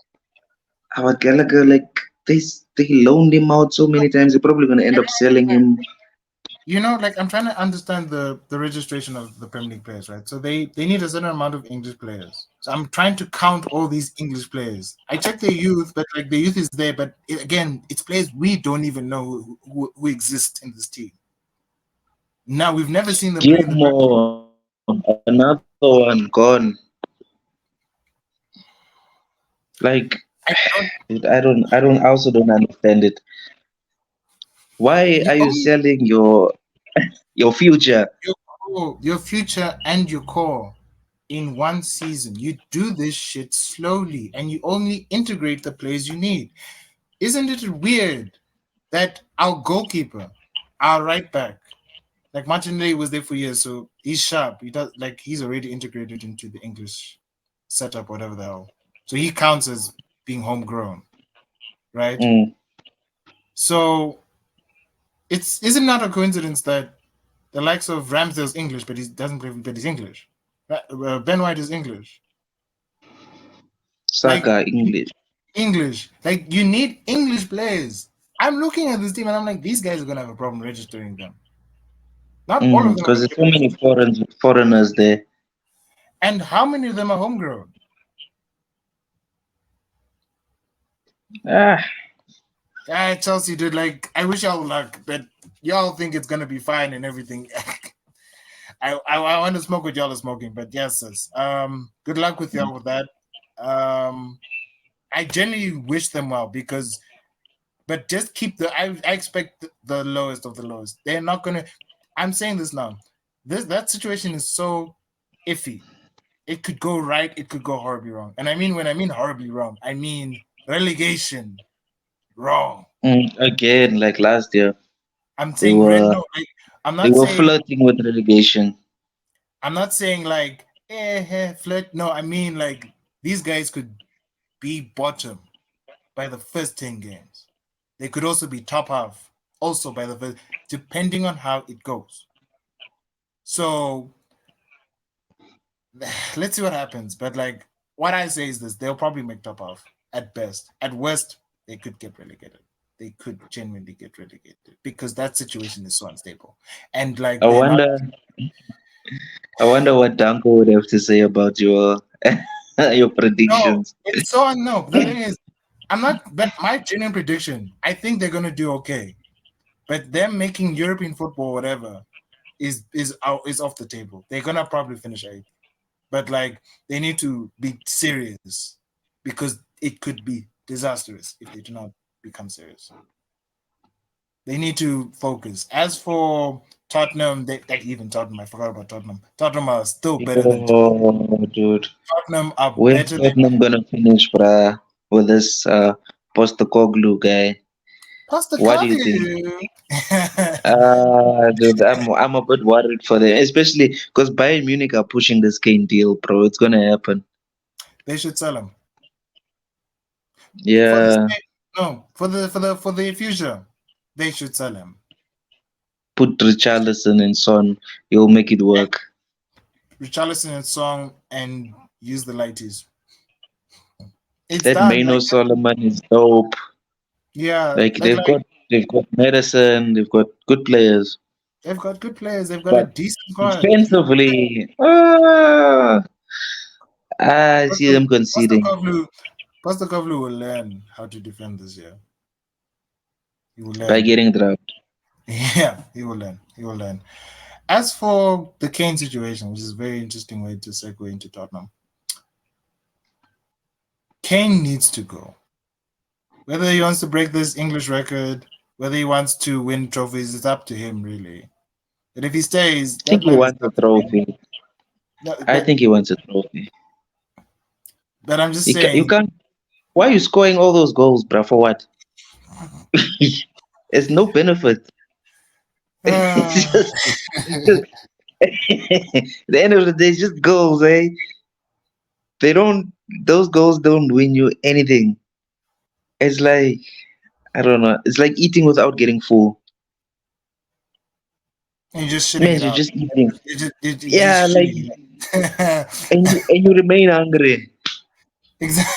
Our Gallagher, like they loaned him out so many times. They're probably gonna end up selling him. Like I'm trying to understand the registration of the Premier League players, right? So they need a certain amount of English players. So I'm trying to count all these English players. I check the youth, but like the youth is there, but again, it's players we don't even know who exist in this team. Now we've never seen them play in the Premier League. Gilmore, another one gone. Like I don't. I also don't understand it. Why You are you only selling your future? your future and your core in one season. You do this shit slowly, and you only integrate the players you need. Isn't it weird that our goalkeeper, our right back, Like Martinelli was there for years, so he's sharp. He does like he's already integrated into the English setup, whatever the hell. So he counts as being homegrown, right? Mm. So it's isn't not a coincidence that the likes of Ramsdale's English, but he doesn't play, but he's English. Ben White is English. Like Saka English. English. Like you need English players. I'm looking at this team and I'm like, these guys are gonna have a problem registering them. Not all of them are Because gonna there's get so many registered. foreigners there. And how many of them are homegrown? Ah, Chelsea, dude, like I wish y'all luck, but y'all think it's gonna be fine and everything. I want to smoke what y'all are smoking, but yes, sis. Good luck with y'all with that. Um, I genuinely wish them well because, but just keep the. I expect the lowest of the lowest. They're not gonna. I'm saying this now. That situation is so iffy. It could go right. It could go horribly wrong. And I mean, when I mean horribly wrong, I mean relegation wrong. again, like last year, I'm they saying red. were No, like, I'm they not were saying. flirting with relegation. I'm not saying like flirt. No, I mean like these guys could be bottom by the first 10 games. They could also be top half also by the first, depending on how it goes. So let's see what happens. But like what I say is this: they'll probably make top half at best. At worst, they could get relegated. They could genuinely get relegated because that situation is so unstable. And I like they're not. wonder, I wonder what Danko would have to say about your your No, predictions. it's so no. The thing is, I'm not. But my genuine prediction, I think they're gonna do okay. But them making European football, whatever, is off the table. They're gonna probably finish eighth, but like they need to be serious because it could be disastrous if they do not become serious. They need to focus. As for Tottenham, even Tottenham, I forgot about Tottenham. Tottenham are still better than Oh, dude, Tottenham are where's better than Tottenham gonna finish, bruh, with this Postecoglou guy? What do you think? Postecoglou. Dude, I'm a bit worried for them, especially because Bayern Munich are pushing this Kane deal, bro. It's gonna happen. They should sell him for the Yeah, sake. No, for the future, they should sell him. put Richarlison and Son. You'll make it work. Richarlison and Song and use the lighties. It's That done. Maino Like Solomon is dope. yeah, Like they've got medicine. They've got good players, they've got good players. They've got a but decent squad. defensively, I see them conceding Postecoglou, Postecoglou will learn how to defend this year. He will by learn. getting dropped. Yeah, he will learn. He will learn. As for the Kane situation, which is a very interesting way to segue into Tottenham, Kane needs to go. Whether he wants to break this English record, whether he wants to win trophies, it's up to him, really. But if he stays, I think that he man is wants a nothing. trophy. No, I think he wants a trophy. but I'm just You saying, can't. Why are you scoring all those goals, bro? For what? There's no benefit. It's uh, just, it's just at the end of the day, it's just goals, eh? They don't. Those goals don't win you anything. It's like I don't know. It's like eating without getting full. and you're just shitting Man, it you're out. just eating. You're Yeah, just like shitting it out. and you remain hungry. Exactly.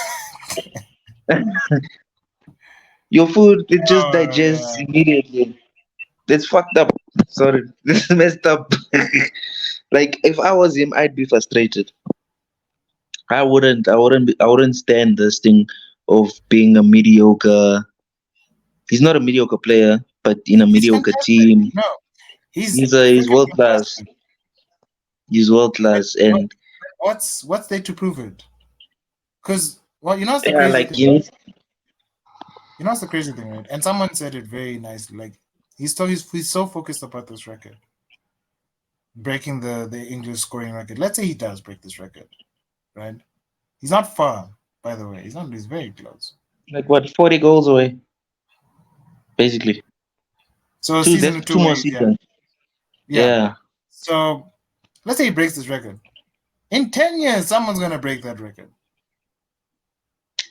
Your food it just digests Uh, immediately. That's fucked up. Sorry, this is messed up. Like if I was him, I'd be frustrated. I wouldn't stand this thing of being a mediocre. He's not a mediocre player, but in a he's mediocre fantastic. team, No, he's he's freaking world class. fantastic. He's world But class, and what's there to prove it? Because well, you know what's the yeah, crazy like thing. you know, You know what's the crazy thing, right? And someone said it very nicely. Like he's so focused about this record, breaking the English scoring record. Let's say he does break this record, right? He's not far, by the way. He's not. He's very close. like what 40 goals away, basically. So a Two season or that's two two more away. Yeah, seasons. Yeah. Yeah, So let's say he breaks this record. In 10 years, someone's gonna break that record.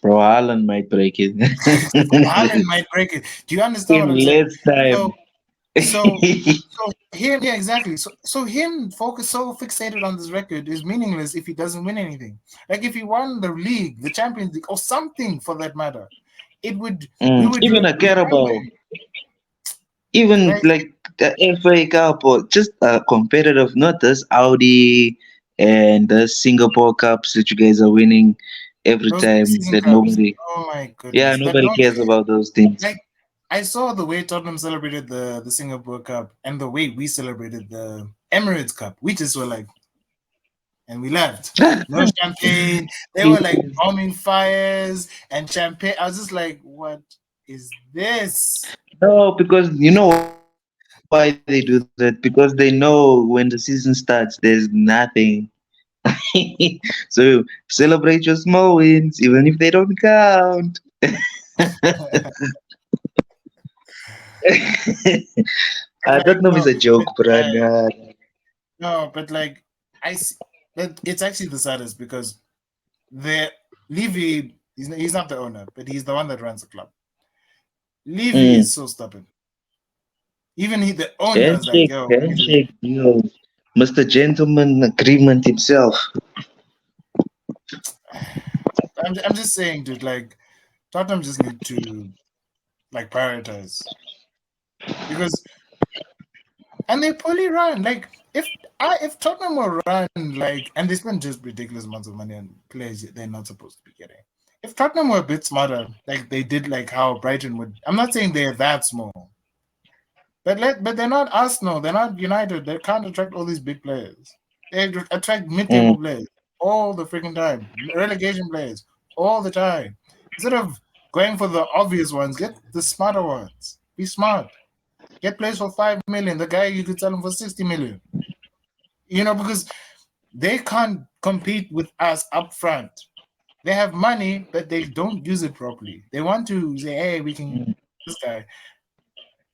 bro, Haaland might break it. Haaland might break it. Do you understand what In I'm saying? less time. So so him, yeah, exactly. So him so fixated on this record is meaningless if he doesn't win anything. Like if he won the league, the Champions League, or something for that matter, it would we would Even a remember Carabao, him. even Like like the FA Cup or just a competitive, not this Audi and the Singapore Cups that you guys are winning every those time preseason that cups. nobody, Oh my yeah, goodness. But nobody no, cares about those things. like I saw the way Tottenham celebrated the Singapore Cup and the way we celebrated the Emirates Cup. We just were like, and we left. No champagne. They were like bombing fires and champagne. I was just like, what is this? No, because you know why they do that? Because they know when the season starts, there's nothing. So celebrate your small wins, even if they don't count. But like Tottenham is no, a joke, but bro. no, but like I see, but it's actually the saddest because the Levy he's not the owner, but he's the one that runs the club. Levy Mm. is so stubborn. Even the owner is like, Handshake, yo, we need to. handshake deal. Mr. Gentleman Agreement himself. I'm just saying, dude. Like Tottenham just need to like prioritize because and they poorly run. Like if Tottenham will run like and they spend just ridiculous amounts of money on players they're not supposed to be getting. If Tottenham were a bit smarter, like they did, like how Brighton would. I'm not saying they're that small, but they're not Arsenal. They're not United. They can't attract all these big players. They attract mid-table Mm. players all the freaking time. Relegation players all the time. Instead of going for the obvious ones, get the smarter ones. Be smart. Get players for 5 million. The guy you could sell him for 60 million. Because they can't compete with us up front. They have money, but they don't use it properly. They want to say, "Hey, we can Mm. this guy."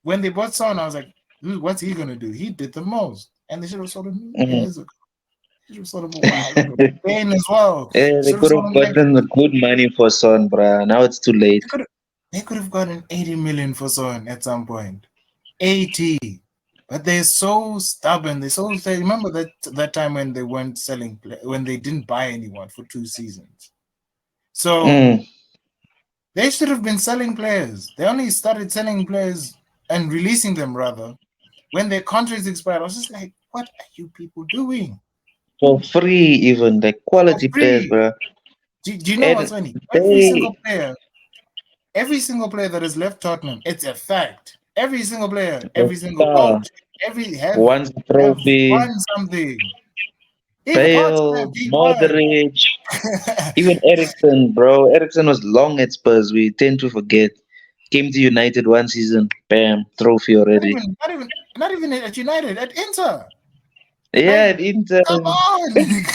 When they bought Son, I was like, "Dude, what's he gonna do? He did the most, and they should have sold him Mm. years ago. They should have sold him a while ago. Kane as well. Yeah, They they should have could sold have him like gotten the good money for Son, bruh. Now it's too late. they could have gotten 80 million for Son at some point. 80. But they're so stubborn. They remember that time when they weren't selling, when they didn't buy anyone for 2 seasons. So Mm. they should have been selling players. They only started selling players and releasing them rather when their contracts expired. I was just like, what are you people doing For free, even like for quality players, free? bruh. Do you know what's And funny? they, Every single player that has left Tottenham, it's a fact. Every single player, the every single star coach, every have wants the have trophy. won something. Even Bale, Pochettino, he won. Modric, even Ericsson, bro. Ericsson was long at Spurs. We tend to forget. Came to United one season, bam, trophy not already. even, not even, not even at United, at Inter. Yeah, Like, at Inter. come on.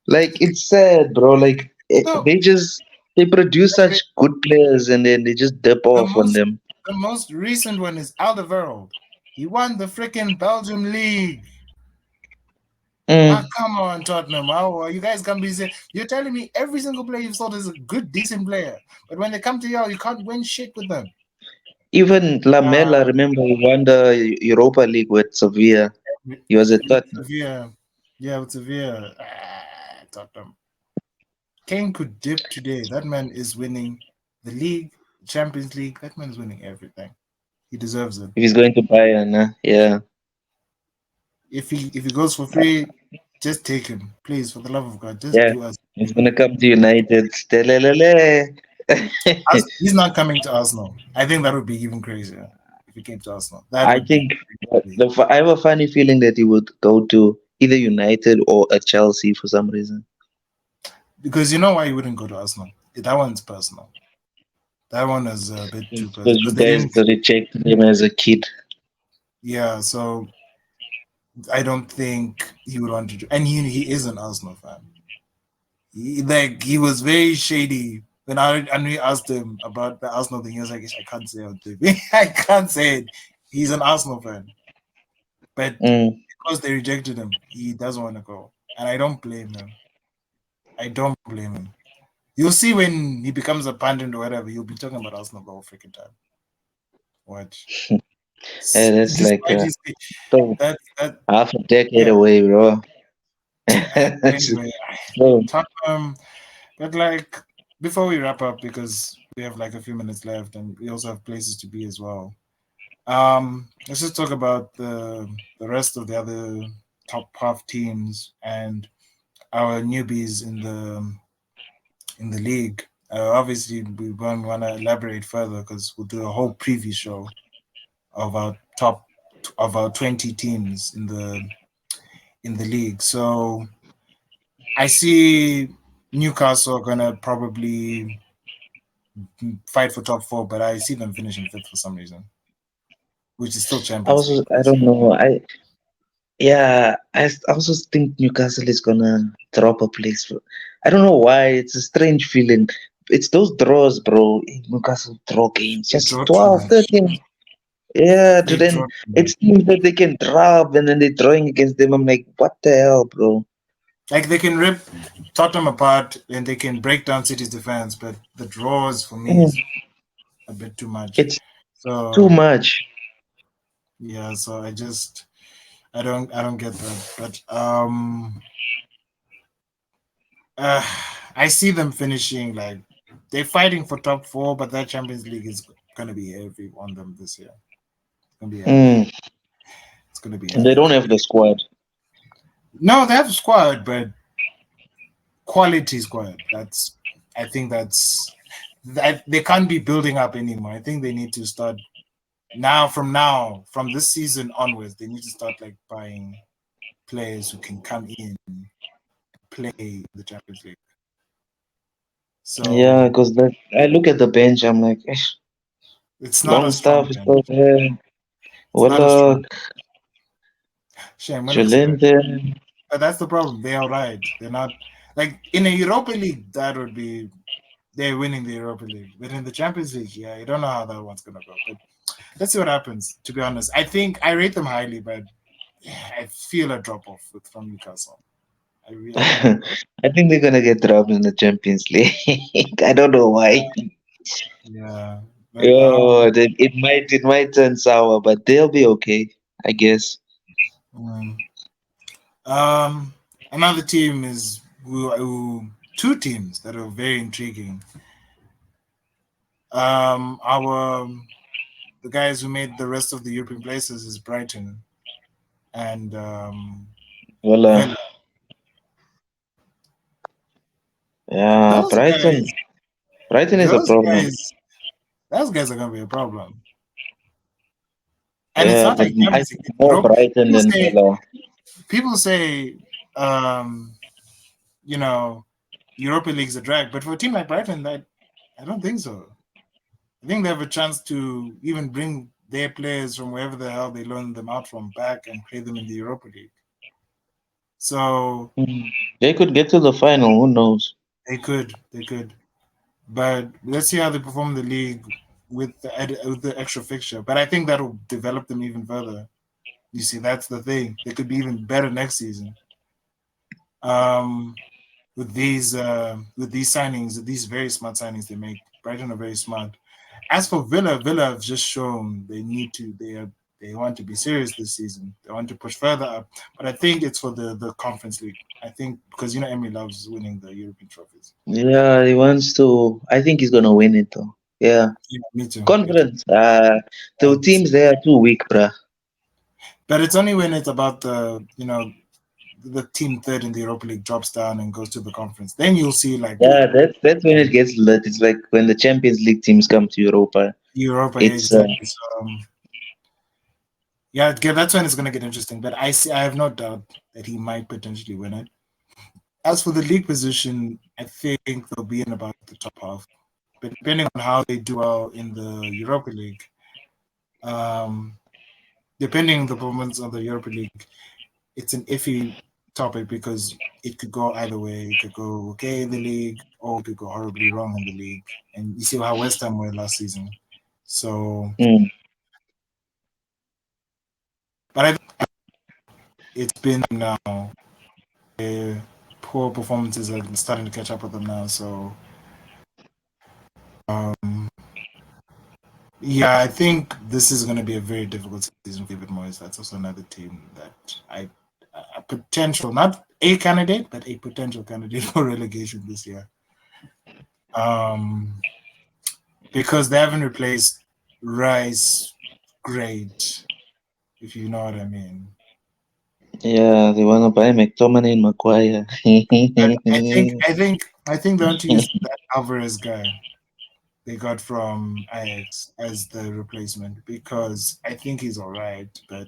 Like it's sad, bro. Like So they produce the, such good players and then they just dip the off on most them. the most recent one is Alderweireld. He won the freaking Belgium league. Ah, Mm. come on, Tottenham. How you guys can be saying you're telling me every single player you've sold is a good, decent player, but when they come to you can't win shit with them. Even Lamela, Ah, remember he won the Europa League with Sevilla. with, He was at with Tottenham. Sevilla, yeah, with Sevilla. Tottenham. Kane could dip today. That man is winning the league, Champions League. That man is winning everything. He deserves it. If he's going to Bayern, yeah. If he goes for free, just take him, please. For the love of God, just Yeah. do us a He's favor. gonna come to United. Stelelele. He's not coming to Arsenal. I think that would be even crazier if he came to Arsenal. That I would be think crazy. I have a funny feeling that he would go to either United or a Chelsea for some reason. Because you know why he wouldn't go to Arsenal? That one's personal. That one is a bit too It's personal because you because they guys didn't. rejected him as a kid. Yeah, so I don't think he would want to do. And he is an Arsenal fan. He was very shady when we asked him about the Arsenal thing. He was like, "I can't say on TV. I can't say it." He's an Arsenal fan, but Mm. because they rejected him, he doesn't want to go, and I don't blame him. I don't blame him. You'll see when he becomes a pundit or whatever, he'll be talking about Arsenal the whole freaking time. Watch. And it's like Despite his so that half a decade yeah. away, bro. Anyway, So, Tottenham. But like before we wrap up, because we have like a few minutes left, and we also have places to be as well. Let's just talk about the rest of the other top half teams and our newbies in the league. Obviously, we won't want to elaborate further because we'll do a whole preview show of our top of our 20 teams in the league. So I see Newcastle are gonna probably fight for top four, but I see them finishing fifth for some reason, which is still Champions League. I don't know. I also think Newcastle is gonna drop a place. I don't know why. It's a strange feeling. It's those draws, bro. Newcastle draw games, They just draw too 12, much. 13. Yeah, to They draw then too it much. seems that they can drop and then they're drawing against them. I'm like, what the hell, bro? Like they can rip Tottenham apart and they can break down City's defense, but the draws for me Mm, is a bit too much. it's too So much. yeah, so I don't get that. But uh, I see them finishing like they're fighting for top four, but that Champions League is gonna be heavy on them this year. It's gonna be heavy. Mm, It's gonna be they heavy. don't have the squad. No, they have a squad, but quality squad. That's I think that's that they can't be building up anymore. I think they need to start now from this season onwards. They need to start like buying players who can come in play the Champions League. Yeah, So because I look at the bench, I'm like, it's not a long strong stuff is bench. still there. It's not a strong Willock, shame when it's good. Jolente. But that's the problem. They are right. They're not like in a Europa League. That would be they're winning the Europa League, but in the Champions League, yeah, you don't know how that one's gonna go. But let's see what happens. To be honest, I think I rate them highly, but I feel a drop off from Newcastle. I really I think they're gonna get dropped in the Champions League. I don't know why. yeah. But Oh, it might turn sour, but they'll be okay, I guess. mm, um, another team is two teams that are very intriguing. Our the guys who made the rest of the European places is Brighton and Well, Villa. yeah, Those Brighton. guys, Brighton is a those problem. guys, those guys are gonna be a problem. And it's Yeah, not but like I Champions League. think more Brighton People than say Villa. people say um, you know Europa League's a drag, but for a team like Brighton, that I don't think so. I think they have a chance to even bring their players from wherever the hell they loaned them out from back and play them in the Europa League. So Hmm. They could get to the final. Who knows? they could, but let's see how they perform in the league with the extra fixture. But I think that'll develop them even further. You see, that's the thing. They could be even better next season. Um, with these signings, these very smart signings they make. Brighton are very smart. As for Villa, Villa have just shown they want to be serious this season. They want to push further up. But I think it's for the Conference League. I think because Emery loves winning the European trophies. Yeah, he wants to. I think he's gonna win it though. Yeah, Yeah, me too. Me too. confidence. The But, teams there are too weak, bruh. but it's only when it's about the team third in the Europa League drops down and goes to the conference. Then you'll see like Yeah, that's when it gets lit. It's like when the Champions League teams come to Europa. Europa, yeah, It's exactly. So yeah, that's when it's gonna get interesting. But I have no doubt that he might potentially win it. As for the league position, I think they'll be in about the top half. But depending on how they do well in the Europa League, um, depending on the performance of the Europa League, it's an iffy topic because it could go either way. It could go okay in the league, or it could go horribly wrong in the league. And you see how West Ham were last season. So mm, But I think it's been now. Uh, Poor performances are starting to catch up with them now. So, um, yeah, I think this is going to be a very difficult season for David Moyes. That's also another team that a potential, not a candidate, but a potential candidate for relegation this year. Um, because they haven't replaced Rice great, if you know what I mean. Yeah, they wanna buy McTominay and Maguire. But I think they want to use that Alvarez guy they got from Ajax as the replacement because I think he's all right. But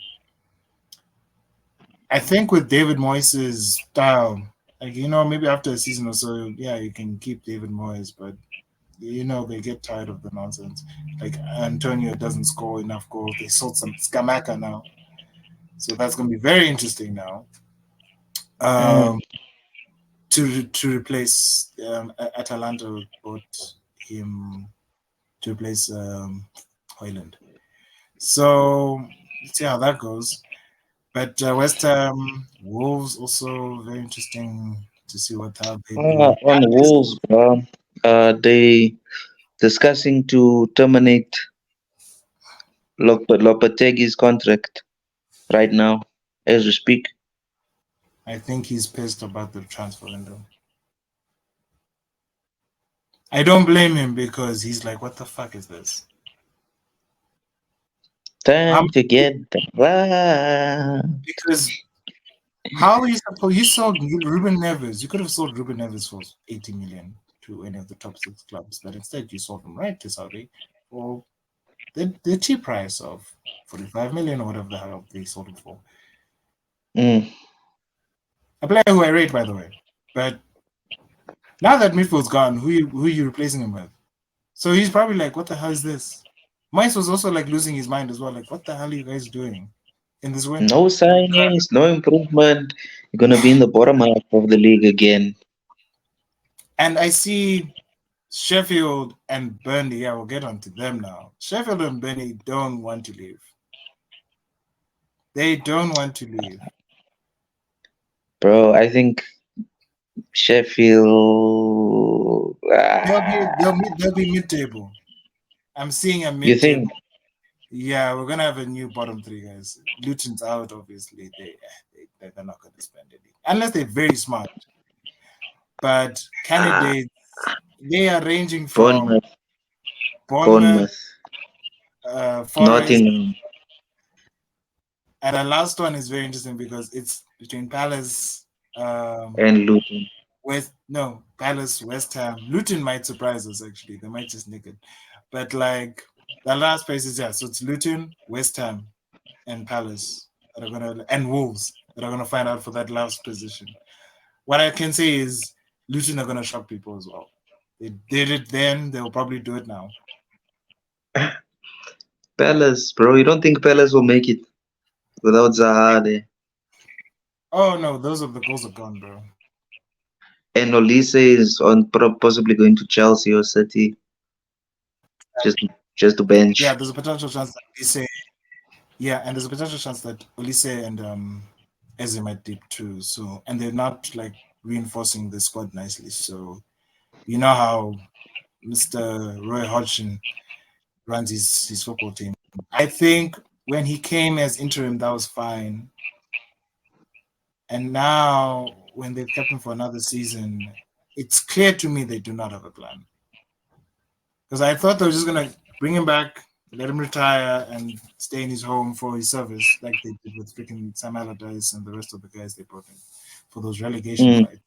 I think with David Moyes' style, like maybe after a season or so, yeah, you can keep David Moyes, but they get tired of the nonsense. Like Antonio doesn't score enough goals. They sold some Scamacca now, so that's going to be very interesting now. Mm. Um, to replace Atalanta bought him to replace Hoyland. So let's see how that goes. But West Ham, Wolves also very interesting to see how they do. On Wolves, bro. They discussing to terminate Lopetegui's contract right now as we speak. I think he's pissed about the transfer window. I don't blame him because he's like, what the fuck is this? Time Um, to get the right. because how are you supposed you sold Ruben Neves? You could have sold Ruben Neves for 80 million to any of the top six clubs, but instead you sold him right to Saudi for the cheap price of 45 million or whatever the hell they sold him for. Mm. A player who I rate, by the way. But now that midfield's gone, who are you replacing him with? So he's probably like, what the hell is this? Mice was also like losing his mind as well. Like, what the hell are you guys doing in this No window? signings, no improvement. You're gonna be in the bottom half of the league again. And I see Sheffield and Burnley. Yeah, we'll get onto them now. Sheffield and Burnley don't want to leave. They don't want to leave. Bro, I think Sheffield. They'll be mid-table. I'm seeing a You mid-table. think? Yeah, we're gonna have a new bottom three guys. Luton's out, obviously. They're not gonna spend any unless they're very smart. But Ah, candidates they are ranging from Bournemouth, Bournemouth, Bournemouth, Forest, Nottingham, and the last one is very interesting because it's between Palace, and Luton. Palace, West Ham. Luton might surprise us actually. They might just nick it. But like the last place is so it's Luton, West Ham, and Palace that are gonna and Wolves that are gonna find out for that last position. What I can say is Luton are gonna shock people as well. They did it then, they'll probably do it now. Palace, bro. You don't think Palace will make it without Zaha there? Oh no, those are the goals are gone, bro. And Olise is on possibly going to Chelsea or City just just to Yeah, bench. there's a potential chance that Olise, yeah, and there's a potential chance that Olise and Eze might dip too. So and they're not like reinforcing the squad nicely. So you know how Mr. Roy Hodgson runs his football team. I think when he came as interim, that was fine. And now when they've kept him for another season, it's clear to me they do not have a plan. Because I thought they were just gonna bring him back, let him retire, and stay in his home for his service, like they did with freaking Sam Allardyce and the rest of the guys they brought in for those relegation Mm. fights.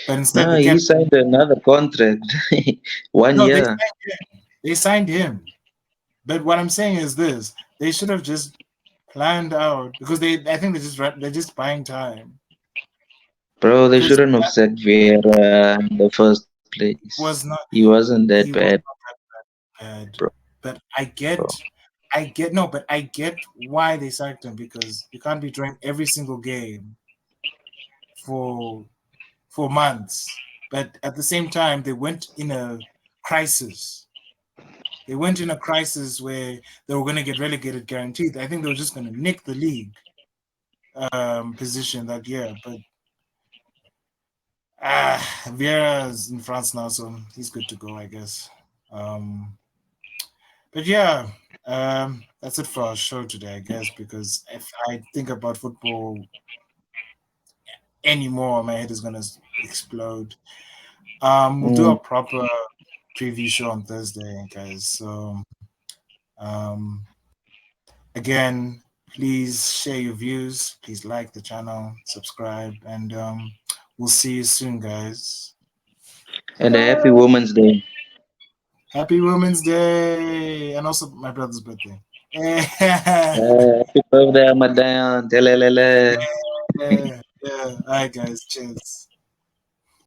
But instead, Nah, they he kept signed another contract, one no, year. they signed him. But what I'm saying is this: they should have just planned out because I think they're just buying time Bro, they because shouldn't have sacked Vieira in the first place. was not He wasn't that he bad, was not that bad. bro. But bro. I get why they sacked him because you can't be drawing every single game for months. But at the same time, they went in a crisis. They went in a crisis where they were going to get relegated guaranteed. I think they were just going to nick the league position that year. But Vieira's in France now, so he's good to go, I guess. But yeah, that's it for our show today, I guess, because if I think about football anymore, my head is going to explode. We'll do a Mm. proper preview show on Thursday, guys. So, um, again, please share your views. Please like the channel, subscribe, and we'll see you soon, guys. And a happy Women's Day. Happy Women's Day, and also my brother's birthday. Yeah, Happy birthday, Madame. Telelele. yeah. All right, guys. Cheers.